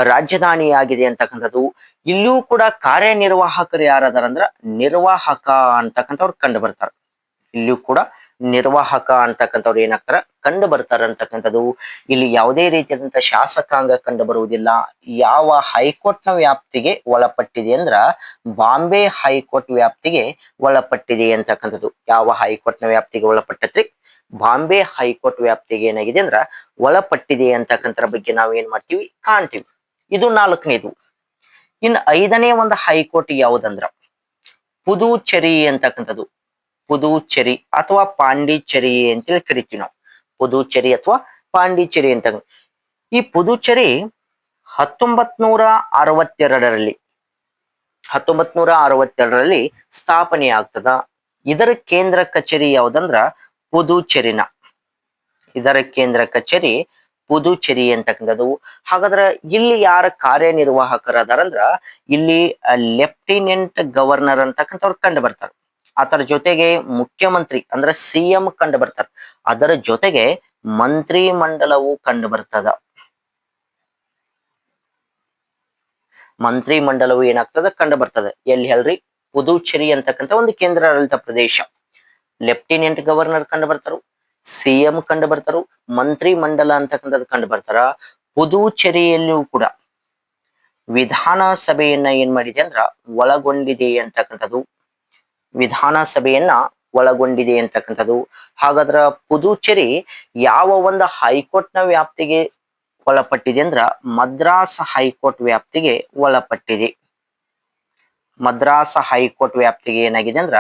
ರಾಜಧಾನಿಯಾಗಿದೆ ಅಂತಕ್ಕಂಥದ್ದು. ಇಲ್ಲಿಯೂ ಕೂಡ ಕಾರ್ಯನಿರ್ವಾಹಕರು ಯಾರದಾರ ಅಂದ್ರ ನಿರ್ವಾಹಕ ಅಂತಕ್ಕಂಥವ್ರು ಕಂಡು ಬರ್ತಾರ. ಇಲ್ಲಿಯೂ ಕೂಡ ನಿರ್ವಾಹಕ ಅಂತಕ್ಕಂಥವ್ರು ಏನಾಗ್ತಾರ ಕಂಡು ಬರ್ತಾರ ಅಂತಕ್ಕಂಥದ್ದು. ಇಲ್ಲಿ ಯಾವುದೇ ರೀತಿಯಾದಂತ ಶಾಸಕಾಂಗ ಕಂಡು ಬರುವುದಿಲ್ಲ. ಯಾವ ಹೈಕೋರ್ಟ್ ನ ವ್ಯಾಪ್ತಿಗೆ ಒಳಪಟ್ಟಿದೆ ಅಂದ್ರ ಬಾಂಬೆ ಹೈಕೋರ್ಟ್ ವ್ಯಾಪ್ತಿಗೆ ಒಳಪಟ್ಟಿದೆ ಅಂತಕ್ಕಂಥದ್ದು. ಯಾವ ಹೈಕೋರ್ಟ್ ನ ವ್ಯಾಪ್ತಿಗೆ ಒಳಪಟ್ಟತ್ರಿ? ಬಾಂಬೆ ಹೈಕೋರ್ಟ್ ವ್ಯಾಪ್ತಿಗೆ ಏನಾಗಿದೆ ಅಂದ್ರ ಒಳಪಟ್ಟಿದೆ ಅಂತಕ್ಕಂಥರ ಬಗ್ಗೆ ನಾವು ಏನ್ ಮಾಡ್ತೀವಿ ಕಾಣ್ತೀವಿ. ಇದು 4ನೇದು. ಇನ್ನು 5ನೇ ಒಂದು ಹೈಕೋರ್ಟ್ ಯಾವುದಂದ್ರ ಪುದುಚೇರಿ ಅಂತಕ್ಕಂಥದ್ದು. ಪುದುಚೇರಿ ಅಥವಾ ಪಾಂಡಿಚೇರಿ ಅಂತೇಳಿ ಕರಿತೀವಿ ನಾವು. ಪುದುಚೇರಿ ಅಥವಾ ಪಾಂಡಿಚೇರಿ ಅಂತ. ಈ ಪುದುಚೇರಿ 1962ರಲ್ಲಿ 1962ರಲ್ಲಿ ಸ್ಥಾಪನೆ ಆಗ್ತದ. ಇದರ ಕೇಂದ್ರ ಕಚೇರಿ ಯಾವುದಂದ್ರ ಪುದುಚೇರಿನ. ಇದರ ಕೇಂದ್ರ ಕಚೇರಿ ಪುದುಚೇರಿ ಅಂತಕ್ಕಂಥದ್ದು. ಹಾಗಾದ್ರ ಇಲ್ಲಿ ಯಾರ ಕಾರ್ಯನಿರ್ವಾಹಕರದಾರಂದ್ರ ಇಲ್ಲಿ ಲೆಫ್ಟಿನೆಂಟ್ ಗವರ್ನರ್ ಅಂತಕ್ಕಂಥವ್ರು ಕಂಡು ಬರ್ತಾರೆ. ಅದರ ಜೊತೆಗೆ ಮುಖ್ಯಮಂತ್ರಿ ಅಂದ್ರೆ ಸಿಎಂ ಕಂಡು ಬರ್ತಾರೆ. ಅದರ ಜೊತೆಗೆ ಮಂತ್ರಿ ಮಂಡಲವು ಕಂಡು ಬರ್ತದ. ಮಂತ್ರಿ ಮಂಡಲವು ಏನಾಗ್ತದ ಕಂಡು ಬರ್ತದೆ. ಎಲ್ಲಿ ಹೇಳ್ರಿ? ಪುದುಚೇರಿ ಅಂತಕ್ಕಂಥ ಒಂದು ಕೇಂದ್ರಾಡಳಿತ ಪ್ರದೇಶ. ಲೆಫ್ಟಿನೆಂಟ್ ಗವರ್ನರ್ ಕಂಡು ಬರ್ತಾರು, ಸಿಎಂ ಕಂಡು ಬರ್ತಾರು, ಮಂತ್ರಿ ಮಂಡಲ ಅಂತಕ್ಕಂಥದ್ದು ಕಂಡು ಬರ್ತಾರ. ಪುದುಚೇರಿಯಲ್ಲಿಯೂ ಕೂಡ ವಿಧಾನಸಭೆಯನ್ನ ಏನ್ ಮಾಡಿದೆ ಅಂದ್ರ ಒಳಗೊಂಡಿದೆ ಅಂತಕ್ಕಂಥದ್ದು. ವಿಧಾನಸಭೆಯನ್ನ ಒಳಗೊಂಡಿದೆ ಅಂತಕ್ಕಂಥದ್ದು. ಹಾಗಾದ್ರ ಪುದುಚೇರಿ ಯಾವ ಒಂದು ಹೈಕೋರ್ಟ್ ನ ವ್ಯಾಪ್ತಿಗೆ ಒಳಪಟ್ಟಿದೆ ಅಂದ್ರ ಮದ್ರಾಸ್ ಹೈಕೋರ್ಟ್ ವ್ಯಾಪ್ತಿಗೆ ಒಳಪಟ್ಟಿದೆ. ಮದ್ರಾಸ್ ಹೈಕೋರ್ಟ್ ವ್ಯಾಪ್ತಿಗೆ ಏನಾಗಿದೆ ಅಂದ್ರ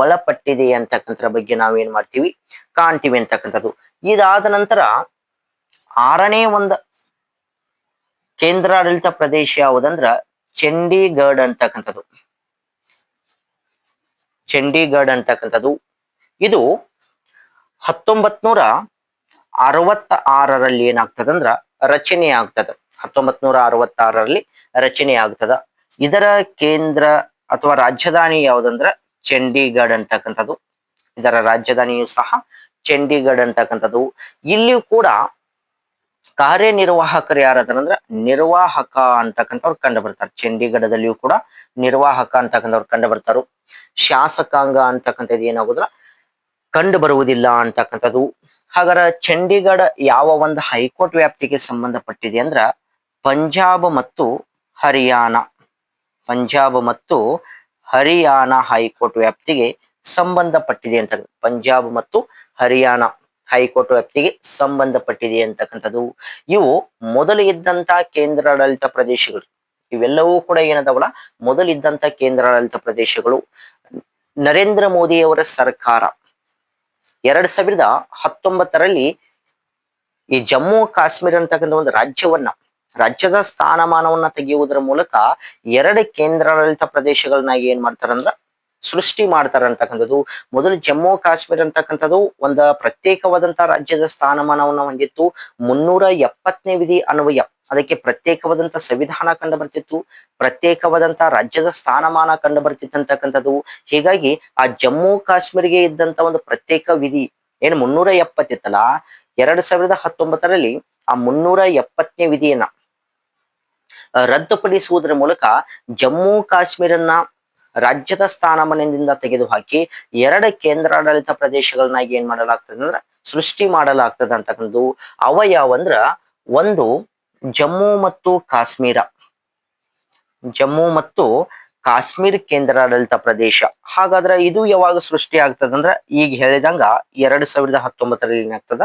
ಒಳಪಟ್ಟಿದೆ ಅಂತಕ್ಕಂಥರ ಬಗ್ಗೆ ನಾವೇನ್ ಮಾಡ್ತೀವಿ ಕಾಣ್ತೀವಿ ಅಂತಕ್ಕಂಥದ್ದು. ಇದಾದ ನಂತರ 6ನೇ ಒಂದು ಕೇಂದ್ರಾಡಳಿತ ಪ್ರದೇಶ ಯಾವುದಂದ್ರ ಚಂಡೀಗಢ ಅಂತಕ್ಕಂಥದ್ದು. ಚಂಡೀಗಢ ಅಂತಕ್ಕಂಥದ್ದು ಇದು 1966ರಲ್ಲಿ ಏನಾಗ್ತದಂದ್ರ ರಚನೆ ಆಗ್ತದ. 1966ರಲ್ಲಿ ರಚನೆ ಆಗ್ತದ. ಇದರ ಕೇಂದ್ರ ಅಥವಾ ರಾಜಧಾನಿ ಯಾವುದಂದ್ರ ಚಂಡೀಗಢ ಅಂತಕ್ಕಂಥದ್ದು. ಇದರ ರಾಜಧಾನಿಯು ಸಹ ಚಂಡೀಗಢ ಅಂತಕ್ಕಂಥದ್ದು. ಇಲ್ಲಿಯೂ ಕೂಡ ಕಾರ್ಯನಿರ್ವಾಹಕರು ಯಾರದಾರಂದ್ರ ನಿರ್ವಾಹಕ ಅಂತಕ್ಕಂಥವ್ರು ಕಂಡು ಬರ್ತಾರೆ. ಚಂಡೀಗಢದಲ್ಲಿಯೂ ಕೂಡ ನಿರ್ವಾಹಕ ಅಂತಕ್ಕಂಥವ್ರು ಕಂಡು ಬರ್ತಾರು. ಶಾಸಕಾಂಗ ಅಂತಕ್ಕಂಥದ್ದು ಏನಾಗುದ್ರ ಕಂಡು ಬರುವುದಿಲ್ಲ ಅಂತಕ್ಕಂಥದ್ದು. ಹಾಗಾದ್ರೆ ಚಂಡೀಗಢ ಯಾವ ಒಂದು ಹೈಕೋರ್ಟ್ ವ್ಯಾಪ್ತಿಗೆ ಸಂಬಂಧಪಟ್ಟಿದೆ ಅಂದ್ರ ಪಂಜಾಬ್ ಮತ್ತು ಹರಿಯಾಣ. ಪಂಜಾಬ್ ಮತ್ತು ಹರಿಯಾಣ ಹೈಕೋರ್ಟ್ ವ್ಯಾಪ್ತಿಗೆ ಸಂಬಂಧಪಟ್ಟಿದೆ ಅಂತ. ಪಂಜಾಬ್ ಮತ್ತು ಹರಿಯಾಣ ಹೈಕೋರ್ಟ್ ವ್ಯಾಪ್ತಿಗೆ ಸಂಬಂಧಪಟ್ಟಿದೆ ಅಂತಕ್ಕಂಥದ್ದು. ಇವು ಮೊದಲು ಇದ್ದಂತ ಕೇಂದ್ರಾಡಳಿತ ಪ್ರದೇಶಗಳು. ಇವೆಲ್ಲವೂ ಕೂಡ ಏನದವಲ್ಲ ಮೊದಲಿದ್ದಂತ ಕೇಂದ್ರಾಡಳಿತ ಪ್ರದೇಶಗಳು. ನರೇಂದ್ರ ಮೋದಿಯವರ ಸರ್ಕಾರ 2019ರಲ್ಲಿ ಈ ಜಮ್ಮು ಕಾಶ್ಮೀರ ಅಂತಕ್ಕಂಥ ಒಂದು ರಾಜ್ಯದ ಸ್ಥಾನಮಾನವನ್ನ ತೆಗೆಯುವುದರ ಮೂಲಕ 2 ಕೇಂದ್ರಾಡಳಿತ ಪ್ರದೇಶಗಳನ್ನ ಏನ್ ಮಾಡ್ತಾರಂದ್ರ ಸೃಷ್ಟಿ ಮಾಡ್ತಾರ ಅಂತಕ್ಕಂಥದ್ದು. ಮೊದಲು ಜಮ್ಮು ಕಾಶ್ಮೀರ ಅಂತಕ್ಕಂಥದ್ದು ಒಂದು ಪ್ರತ್ಯೇಕವಾದಂತಹ ರಾಜ್ಯದ ಸ್ಥಾನಮಾನವನ್ನ ಹೊಂದಿತ್ತು. 370ನೇ ವಿಧಿ ಅನ್ವಯ ಅದಕ್ಕೆ ಪ್ರತ್ಯೇಕವಾದಂತ ಸಂವಿಧಾನ ಕಂಡು ಬರ್ತಿತ್ತು. ಪ್ರತ್ಯೇಕವಾದಂತ ರಾಜ್ಯದ ಸ್ಥಾನಮಾನ ಕಂಡು ಬರ್ತಿತ್ತು ಅಂತಕ್ಕಂಥದ್ದು. ಹೀಗಾಗಿ ಆ ಜಮ್ಮು ಕಾಶ್ಮೀರಿಗೆ ಇದ್ದಂತ ಒಂದು ಪ್ರತ್ಯೇಕ ವಿಧಿ ಏನು 370 ಇತ್ತಲ್ಲ, 2019ರಲ್ಲಿ ಆ 370ನೇ ವಿಧಿಯನ್ನ ರದ್ದುಪಡಿಸುವುದರ ಮೂಲಕ ಜಮ್ಮು ಕಾಶ್ಮೀರನ್ನ ರಾಜ್ಯದ ಸ್ಥಾನಮಾನದಿಂದ ತೆಗೆದುಹಾಕಿ 2 ಕೇಂದ್ರಾಡಳಿತ ಪ್ರದೇಶಗಳನ್ನಾಗಿ ಏನ್ ಮಾಡಲಾಗ್ತದೆ ಅಂದ್ರ ಸೃಷ್ಟಿ ಮಾಡಲಾಗ್ತದೆ ಅಂತಕ್ಕಂಥದ್ದು. ಅವ ಯಾವಂದ್ರ ಒಂದು ಜಮ್ಮು ಮತ್ತು ಕಾಶ್ಮೀರ. ಜಮ್ಮು ಮತ್ತು ಕಾಶ್ಮೀರ ಕೇಂದ್ರಾಡಳಿತ ಪ್ರದೇಶ. ಹಾಗಾದ್ರೆ ಇದು ಯಾವಾಗ ಸೃಷ್ಟಿ ಆಗ್ತದಂದ್ರ ಈಗ ಹೇಳಿದಂಗ 2019ರಲ್ಲಿ ಏನಾಗ್ತದ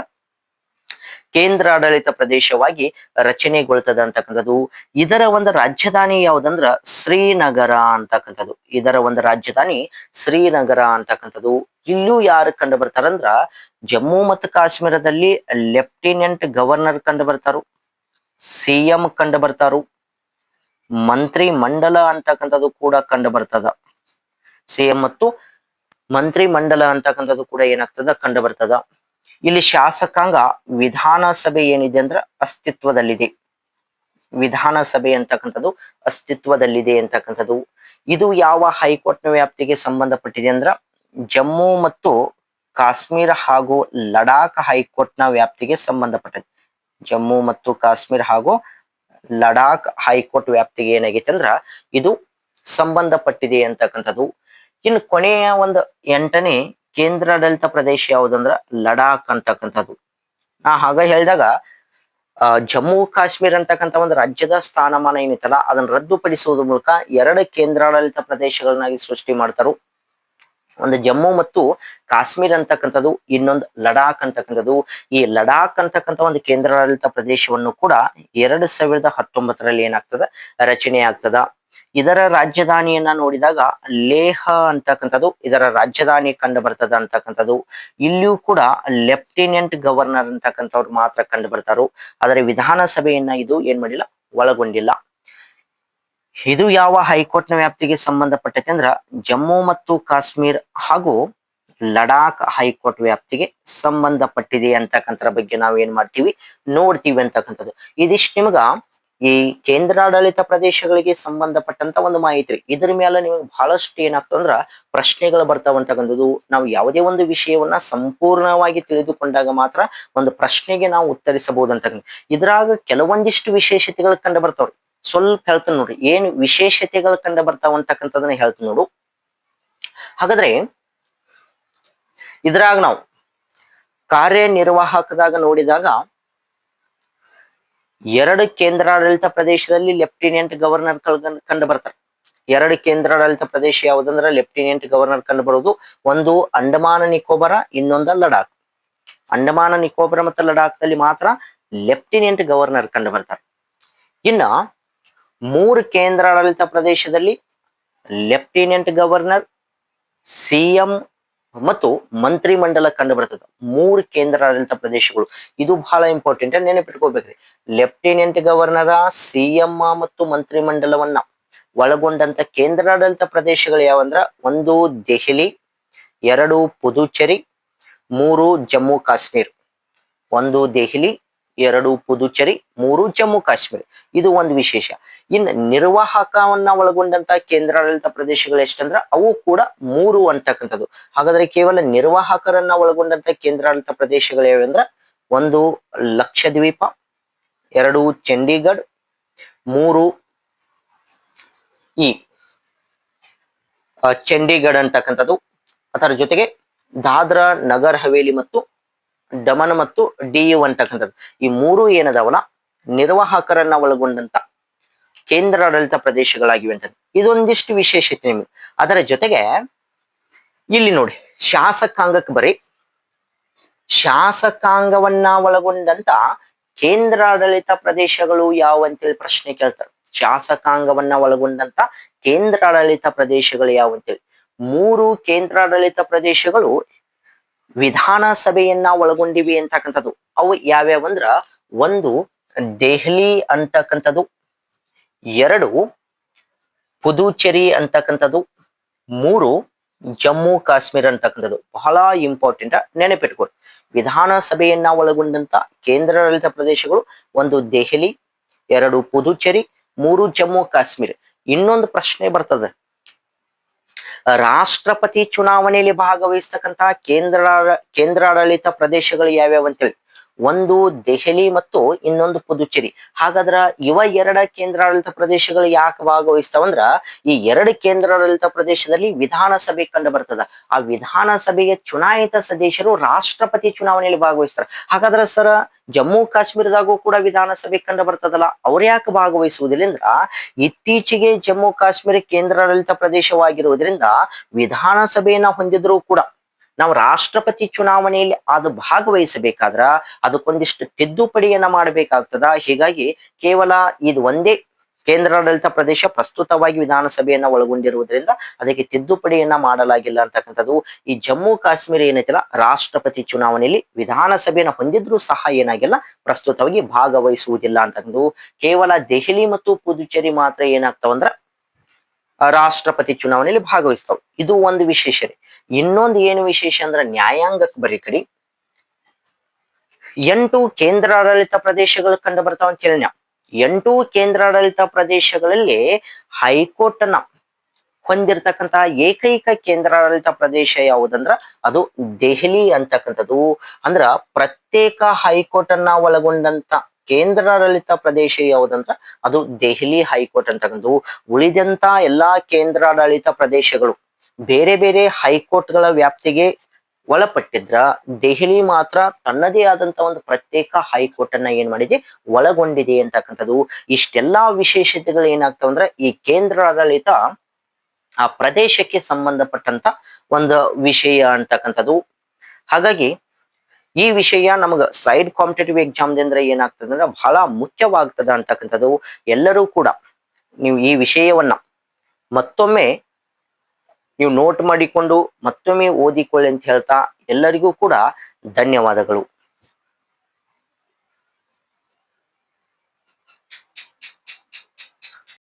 ಕೇಂದ್ರಾಡಳಿತ ಪ್ರದೇಶವಾಗಿ ರಚನೆಗೊಳ್ತದ ಅಂತಕ್ಕಂಥದ್ದು. ಇದರ ಒಂದು ರಾಜಧಾನಿ ಯಾವ್ದಂದ್ರ ಶ್ರೀನಗರ ಅಂತಕ್ಕಂಥದ್ದು. ಇದರ ಒಂದು ರಾಜಧಾನಿ ಶ್ರೀನಗರ ಅಂತಕ್ಕಂಥದ್ದು. ಇಲ್ಲೂ ಯಾರು ಕಂಡು ಬರ್ತಾರಂದ್ರ ಜಮ್ಮು ಮತ್ತು ಕಾಶ್ಮೀರದಲ್ಲಿ ಲೆಫ್ಟಿನೆಂಟ್ ಗವರ್ನರ್ ಕಂಡು ಬರ್ತಾರು, ಸಿಎಂ ಕಂಡು ಬರ್ತಾರು, ಮಂತ್ರಿ ಮಂಡಲ ಅಂತಕ್ಕಂಥದ್ದು ಕೂಡ ಕಂಡು ಬರ್ತದ. ಸಿಎಂ ಮತ್ತು ಮಂತ್ರಿ ಮಂಡಲ ಅಂತಕ್ಕಂಥದ್ದು ಕೂಡ ಏನಾಗ್ತದ ಕಂಡು ಬರ್ತದ. ಇಲ್ಲಿ ಶಾಸಕಾಂಗ ವಿಧಾನಸಭೆ ಏನಿದೆ ಅಂದ್ರ ಅಸ್ತಿತ್ವದಲ್ಲಿದೆ. ವಿಧಾನಸಭೆ ಅಂತಕ್ಕಂಥದ್ದು ಅಸ್ತಿತ್ವದಲ್ಲಿದೆ ಅಂತಕ್ಕಂಥದ್ದು. ಇದು ಯಾವ ಹೈಕೋರ್ಟ್ನ ವ್ಯಾಪ್ತಿಗೆ ಸಂಬಂಧಪಟ್ಟಿದೆ ಅಂದ್ರ ಜಮ್ಮು ಮತ್ತು ಕಾಶ್ಮೀರ ಹಾಗೂ ಲಡಾಖ್ ಹೈಕೋರ್ಟ್ನ ವ್ಯಾಪ್ತಿಗೆ ಸಂಬಂಧಪಟ್ಟಿದೆ. ಜಮ್ಮು ಮತ್ತು ಕಾಶ್ಮೀರ ಹಾಗೂ ಲಡಾಖ್ ಹೈಕೋರ್ಟ್ ವ್ಯಾಪ್ತಿಗೆ ಏನಾಗೈತೆ ಅಂದ್ರ ಇದು ಸಂಬಂಧಪಟ್ಟಿದೆ ಅಂತಕ್ಕಂಥದ್ದು. ಇನ್ನು ಕೊನೆಯ ಒಂದು 8ನೇ ಕೇಂದ್ರಾಡಳಿತ ಪ್ರದೇಶ ಯಾವುದಂದ್ರ ಲಡಾಖ್ ಅಂತಕ್ಕಂಥದ್ದು. ನಾ ಹಾಗ ಹೇಳಿದಾಗ ಜಮ್ಮು ಕಾಶ್ಮೀರ ಅಂತಕ್ಕಂಥ ಒಂದು ರಾಜ್ಯದ ಸ್ಥಾನಮಾನ ಏನಿತ್ತಲ್ಲ ಅದನ್ನ ರದ್ದುಪಡಿಸುವುದ್ರ ಮೂಲಕ 2 ಕೇಂದ್ರಾಡಳಿತ ಪ್ರದೇಶಗಳನ್ನಾಗಿ ಸೃಷ್ಟಿ ಮಾಡ್ತಾರು. ಒಂದು ಜಮ್ಮು ಮತ್ತು ಕಾಶ್ಮೀರ ಅಂತಕ್ಕಂಥದ್ದು, ಇನ್ನೊಂದು ಲಡಾಖ್ ಅಂತಕ್ಕಂಥದ್ದು. ಈ ಲಡಾಖ್ ಅಂತಕ್ಕಂಥ ಒಂದು ಕೇಂದ್ರಾಡಳಿತ ಪ್ರದೇಶವನ್ನು ಕೂಡ 2019ರಲ್ಲಿ ಏನಾಗ್ತದ ರಚನೆ ಆಗ್ತದ. ಇದರ ರಾಜಧಾನಿಯನ್ನ ನೋಡಿದಾಗ ಲೇಹ ಅಂತಕ್ಕಂಥದ್ದು ಇದರ ರಾಜಧಾನಿ ಕಂಡು ಬರ್ತದ ಅಂತಕ್ಕಂಥದ್ದು. ಇಲ್ಲಿಯೂ ಕೂಡ ಲೆಫ್ಟಿನೆಂಟ್ ಗವರ್ನರ್ ಅಂತಕ್ಕಂಥವ್ರು ಮಾತ್ರ ಕಂಡು ಬರ್ತಾರೋ. ಆದರೆ ವಿಧಾನಸಭೆಯನ್ನ ಇದು ಏನ್ ಮಾಡಿಲ್ಲ, ಒಳಗೊಂಡಿಲ್ಲ. ಇದು ಯಾವ ಹೈಕೋರ್ಟ್ನ ವ್ಯಾಪ್ತಿಗೆ ಸಂಬಂಧಪಟ್ಟೈತೆ ಅಂದ್ರ ಜಮ್ಮು ಮತ್ತು ಕಾಶ್ಮೀರ್ ಹಾಗೂ ಲಡಾಖ್ ಹೈಕೋರ್ಟ್ ವ್ಯಾಪ್ತಿಗೆ ಸಂಬಂಧಪಟ್ಟಿದೆ ಅಂತಕ್ಕಂಥರ ಬಗ್ಗೆ ನಾವ್ ಏನ್ ಮಾಡ್ತೀವಿ, ನೋಡ್ತೀವಿ ಅಂತಕ್ಕಂಥದ್ದು. ಇದಿಷ್ಟು ನಿಮ್ಗ ಈ ಕೇಂದ್ರಾಡಳಿತ ಪ್ರದೇಶಗಳಿಗೆ ಸಂಬಂಧಪಟ್ಟಂತ ಒಂದು ಮಾಹಿತಿ. ಇದ್ರ ಮೇಲೆ ನಿಮಗೆ ಬಹಳಷ್ಟು ಏನಾಗ್ತದಂದ್ರ ಪ್ರಶ್ನೆಗಳು ಬರ್ತಾವಂತಕ್ಕಂಥದ್ದು. ನಾವು ಯಾವುದೇ ಒಂದು ವಿಷಯವನ್ನ ಸಂಪೂರ್ಣವಾಗಿ ತಿಳಿದುಕೊಂಡಾಗ ಮಾತ್ರ ಒಂದು ಪ್ರಶ್ನೆಗೆ ನಾವು ಉತ್ತರಿಸಬಹುದು ಅಂತಕ್ಕಂಥ. ಇದ್ರಾಗ ಕೆಲವೊಂದಿಷ್ಟು ವಿಶೇಷತೆಗಳು ಕಂಡು ಬರ್ತಾವ್ರಿ. ಸ್ವಲ್ಪ ಹೇಳ್ತೀನಿ ನೋಡ್ರಿ, ಏನ್ ವಿಶೇಷತೆಗಳು ಕಂಡು ಬರ್ತಾವ ಅಂತಕ್ಕಂಥದನ್ನ ಹೇಳ್ತೀನಿ ನೋಡು. ಹಾಗಾದ್ರೆ ಇದ್ರಾಗ ನಾವು ಕಾರ್ಯನಿರ್ವಾಹಕದಾಗ ನೋಡಿದಾಗ 2 ಕೇಂದ್ರಾಡಳಿತ ಪ್ರದೇಶದಲ್ಲಿ ಲೆಫ್ಟಿನೆಂಟ್ ಗವರ್ನರ್ ಕಂಡು ಬರ್ತಾರೆ. 2 ಕೇಂದ್ರಾಡಳಿತ ಪ್ರದೇಶ ಯಾವುದಂದ್ರೆ ಲೆಫ್ಟಿನೆಂಟ್ ಗವರ್ನರ್ ಕಂಡು ಬರೋದು. ಒಂದು ಅಂಡಮಾನ ನಿಕೋಬಾರ, ಇನ್ನೊಂದ ಲಡಾಖ್. ಅಂಡಮಾನ ನಿಕೋಬಾರ ಮತ್ತು ಲಡಾಖ್ದಲ್ಲಿ ಮಾತ್ರ ಲೆಫ್ಟಿನೆಂಟ್ ಗವರ್ನರ್ ಕಂಡು ಬರ್ತಾರೆ. ಇನ್ನ 3 ಕೇಂದ್ರಾಡಳಿತ ಪ್ರದೇಶದಲ್ಲಿ ಲೆಫ್ಟಿನೆಂಟ್ ಗವರ್ನರ್, ಸಿಎಂ ಮತ್ತು ಮಂತ್ರಿ ಮಂಡಲ ಕಂಡು ಬರ್ತದೆ. 3 ಕೇಂದ್ರಾಡಳಿತ ಪ್ರದೇಶಗಳು. ಇದು ಬಹಳ ಇಂಪಾರ್ಟೆಂಟ್, ನೆನಪಿಟ್ಕೋಬೇಕ್ರಿ. ಲೆಫ್ಟಿನೆಂಟ್ ಗವರ್ನರ, ಸಿಎಂ ಮತ್ತು ಮಂತ್ರಿ ಮಂಡಲವನ್ನ ಒಳಗೊಂಡಂತ ಕೇಂದ್ರಾಡಳಿತ ಪ್ರದೇಶಗಳು ಯಾವಂದ್ರ 1 ದೆಹಲಿ, 2 ಪುದುಚೇರಿ, 3 ಜಮ್ಮು ಕಾಶ್ಮೀರ್. 1 ದೆಹಲಿ, 2 ಪುದುಚೇರಿ, 3 ಜಮ್ಮು ಕಾಶ್ಮೀರ. ಇದು ಒಂದು ವಿಶೇಷ. ಇನ್ನು ನಿರ್ವಾಹಕವನ್ನ ಒಳಗೊಂಡಂತ ಕೇಂದ್ರಾಡಳಿತ ಪ್ರದೇಶಗಳು ಎಷ್ಟಂದ್ರ ಅವು ಕೂಡ 3 ಅಂತಕ್ಕಂಥದ್ದು. ಹಾಗಾದ್ರೆ ಕೇವಲ ನಿರ್ವಾಹಕರನ್ನ ಒಳಗೊಂಡಂತ ಕೇಂದ್ರಾಡಳಿತ ಪ್ರದೇಶಗಳು ಯಾವಂದ್ರ 1 ಲಕ್ಷದ್ವೀಪ, 2 ಚಂಡೀಗಢ, 3 ಈ ಚಂಡೀಗಢ ಅಂತಕ್ಕಂಥದ್ದು. ಅದರ ಜೊತೆಗೆ ದಾದ್ರಾ ನಗರ್ ಹವೇಲಿ ಮತ್ತು ಡಮನ್ ಮತ್ತು ಡಿಯು ಅಂತಕ್ಕಂಥದ್ದು. ಈ 3 ಏನದಾವಲ್ಲ ನಿರ್ವಾಹಕರನ್ನ ಒಳಗೊಂಡಂತ ಕೇಂದ್ರಾಡಳಿತ ಪ್ರದೇಶಗಳಾಗಿವೆ ಅಂತ. ಇದೊಂದಿಷ್ಟು ವಿಶೇಷತೆ ನಿಮಗೆ. ಅದರ ಜೊತೆಗೆ ಇಲ್ಲಿ ನೋಡಿ, ಶಾಸಕಾಂಗಕ್ಕೆ ಬರೀ ಶಾಸಕಾಂಗವನ್ನ ಒಳಗೊಂಡಂತ ಕೇಂದ್ರಾಡಳಿತ ಪ್ರದೇಶಗಳು ಯಾವ ಅಂತೇಳಿ ಪ್ರಶ್ನೆ ಕೇಳ್ತಾರೆ. ಶಾಸಕಾಂಗವನ್ನ ಒಳಗೊಂಡಂತ ಕೇಂದ್ರಾಡಳಿತ ಪ್ರದೇಶಗಳು ಯಾವ ಅಂತೇಳಿ 3 ಕೇಂದ್ರಾಡಳಿತ ಪ್ರದೇಶಗಳು ವಿಧಾನಸಭೆಯನ್ನ ಒಳಗೊಂಡಿವೆ ಅಂತಕ್ಕಂಥದ್ದು. ಅವು ಯಾವ್ಯಾವ ಅಂದ್ರ 1 ದೆಹಲಿ ಅಂತಕ್ಕಂಥದ್ದು, 2 ಪುದುಚೇರಿ ಅಂತಕ್ಕಂಥದ್ದು, 3 ಜಮ್ಮು ಕಾಶ್ಮೀರ ಅಂತಕ್ಕಂಥದ್ದು. ಬಹಳ ಇಂಪಾರ್ಟೆಂಟ್, ನೆನಪಿಟ್ಕೊಳ್ಳಿ. ವಿಧಾನಸಭೆಯನ್ನ ಒಳಗೊಂಡಂತ ಕೇಂದ್ರಾಡಳಿತ ಪ್ರದೇಶಗಳು 1 ದೆಹಲಿ, 2 ಪುದುಚೇರಿ, 3 ಜಮ್ಮು ಕಾಶ್ಮೀರ. ಇನ್ನೊಂದು ಪ್ರಶ್ನೆ ಬರ್ತದೆ, ರಾಷ್ಟ್ರಪತಿ ಚುನಾವಣೆಯಲ್ಲಿ ಭಾಗವಹಿಸ್ತಕ್ಕಂತಹ ಕೇಂದ್ರಾಡಳಿತ ಪ್ರದೇಶಗಳು ಯಾವ್ಯಾವ ಅಂತೇಳಿ 1 ದೆಹಲಿ ಮತ್ತು ಇನ್ನೊಂದು ಪುದುಚೇರಿ. ಹಾಗಾದ್ರ ಇವ 2 ಕೇಂದ್ರಾಡಳಿತ ಪ್ರದೇಶಗಳು ಯಾಕೆ ಭಾಗವಹಿಸ್ತಾವಂದ್ರ ಈ 2 ಕೇಂದ್ರಾಡಳಿತ ಪ್ರದೇಶದಲ್ಲಿ ವಿಧಾನಸಭೆ ಕಂಡು ಬರ್ತದ. ಆ ವಿಧಾನಸಭೆಗೆ ಚುನಾಯಿತ ಸದಸ್ಯರು ರಾಷ್ಟ್ರಪತಿ ಚುನಾವಣೆಯಲ್ಲಿ ಭಾಗವಹಿಸ್ತಾರ. ಹಾಗಾದ್ರ ಸರ್ ಜಮ್ಮು ಕಾಶ್ಮೀರದಾಗೂ ಕೂಡ ವಿಧಾನಸಭೆ ಕಂಡು ಬರ್ತದಲ್ಲ, ಅವ್ರು ಯಾಕೆ ಭಾಗವಹಿಸುವುದಿಲ್ಲ ಅಂದ್ರ ಇತ್ತೀಚೆಗೆ ಜಮ್ಮು ಕಾಶ್ಮೀರ ಕೇಂದ್ರಾಡಳಿತ ಪ್ರದೇಶವಾಗಿರುವುದರಿಂದ ವಿಧಾನಸಭೆಯನ್ನ ಹೊಂದಿದ್ರು ಕೂಡ ನಾವು ರಾಷ್ಟ್ರಪತಿ ಚುನಾವಣೆಯಲ್ಲಿ ಅದು ಭಾಗವಹಿಸಬೇಕಾದ್ರ ಅದಕ್ಕೊಂದಿಷ್ಟು ತಿದ್ದುಪಡಿಯನ್ನ ಮಾಡಬೇಕಾಗ್ತದ. ಹೀಗಾಗಿ ಕೇವಲ ಇದು ಒಂದೇ ಕೇಂದ್ರಾಡಳಿತ ಪ್ರದೇಶ ಪ್ರಸ್ತುತವಾಗಿ ವಿಧಾನಸಭೆಯನ್ನ ಒಳಗೊಂಡಿರುವುದರಿಂದ ಅದಕ್ಕೆ ತಿದ್ದುಪಡಿಯನ್ನ ಮಾಡಲಾಗಿಲ್ಲ ಅಂತಕ್ಕಂಥದ್ದು. ಈ ಜಮ್ಮು ಕಾಶ್ಮೀರ ಏನೈತಿಲ್ಲ ರಾಷ್ಟ್ರಪತಿ ಚುನಾವಣೆಯಲ್ಲಿ ವಿಧಾನಸಭೆಯನ್ನ ಹೊಂದಿದ್ರು ಸಹ ಏನಾಗಿಲ್ಲ, ಪ್ರಸ್ತುತವಾಗಿ ಭಾಗವಹಿಸುವುದಿಲ್ಲ ಅಂತಕ್ಕಂಥದ್ದು. ಕೇವಲ ದೆಹಲಿ ಮತ್ತು ಪುದುಚೇರಿ ಮಾತ್ರ ಏನಾಗ್ತಾವಂದ್ರ ರಾಷ್ಟ್ರಪತಿ ಚುನಾವಣೆಯಲ್ಲಿ ಭಾಗವಹಿಸ್ತಾವ. ಇದು ಒಂದು ವಿಶೇಷ ರೀ. ಇನ್ನೊಂದು ಏನು ವಿಶೇಷ ಅಂದ್ರ ನ್ಯಾಯಾಂಗಕ್ಕೆ ಬರೀ ಕಡಿ 8 ಕೇಂದ್ರಾಡಳಿತ ಪ್ರದೇಶಗಳು ಕಂಡು ಬರ್ತಾವ ಅಂತ ಹೇಳಿ. 8 ಕೇಂದ್ರಾಡಳಿತ ಪ್ರದೇಶಗಳಲ್ಲಿ ಹೈಕೋರ್ಟ್ ನ ಹೊಂದಿರತಕ್ಕಂತಹ ಏಕೈಕ ಕೇಂದ್ರಾಡಳಿತ ಪ್ರದೇಶ ಯಾವುದಂದ್ರ ಅದು ದೆಹಲಿ ಅಂತಕ್ಕಂಥದ್ದು. ಅಂದ್ರ ಪ್ರತ್ಯೇಕ ಹೈಕೋರ್ಟ್ ಅನ್ನ ಒಳಗೊಂಡಂತ ಕೇಂದ್ರಾಡಳಿತ ಪ್ರದೇಶ ಯಾವುದಂದ್ರ ಅದು ದೆಹಲಿ ಹೈಕೋರ್ಟ್ ಅಂತಕ್ಕಂಥದ್ದು. ಉಳಿದಂತ ಎಲ್ಲಾ ಕೇಂದ್ರಾಡಳಿತ ಪ್ರದೇಶಗಳು ಬೇರೆ ಬೇರೆ ಹೈಕೋರ್ಟ್ಗಳ ವ್ಯಾಪ್ತಿಗೆ ಒಳಪಟ್ಟಿದ್ರ ದೆಹಲಿ ಮಾತ್ರ ತನ್ನದೇ ಆದಂತ ಒಂದು ಪ್ರತ್ಯೇಕ ಹೈಕೋರ್ಟ್ ಅನ್ನ ಏನ್ ಮಾಡಿದೆ, ಒಳಗೊಂಡಿದೆ ಅಂತಕ್ಕಂಥದ್ದು. ಇಷ್ಟೆಲ್ಲಾ ವಿಶೇಷತೆಗಳು ಏನಾಗ್ತಾವ ಅಂದ್ರೆ ಈ ಕೇಂದ್ರಾಡಳಿತ ಆ ಪ್ರದೇಶಕ್ಕೆ ಸಂಬಂಧಪಟ್ಟಂತ ಒಂದು ವಿಷಯ ಅಂತಕ್ಕಂಥದ್ದು. ಹಾಗಾಗಿ ಈ ವಿಷಯ ನಮಗ ಸೈಡ್ ಕಾಂಪಿಟೇಟಿವ್ ಎಕ್ಸಾಮ್ ದಿಂದ ಏನಾಗ್ತದೆ ಅಂದ್ರೆ ಬಹಳ ಮುಖ್ಯವಾಗ್ತದ ಅಂತಕ್ಕಂಥದ್ದು. ಎಲ್ಲರೂ ಕೂಡ ನೀವು ಈ ವಿಷಯವನ್ನ ಮತ್ತೊಮ್ಮೆ ನೀವು ನೋಟ್ ಮಾಡಿಕೊಂಡು ಮತ್ತೊಮ್ಮೆ ಓದಿಕೊಳ್ಳಿ ಅಂತ ಹೇಳ್ತಾ ಎಲ್ಲರಿಗೂ ಕೂಡ ಧನ್ಯವಾದಗಳು.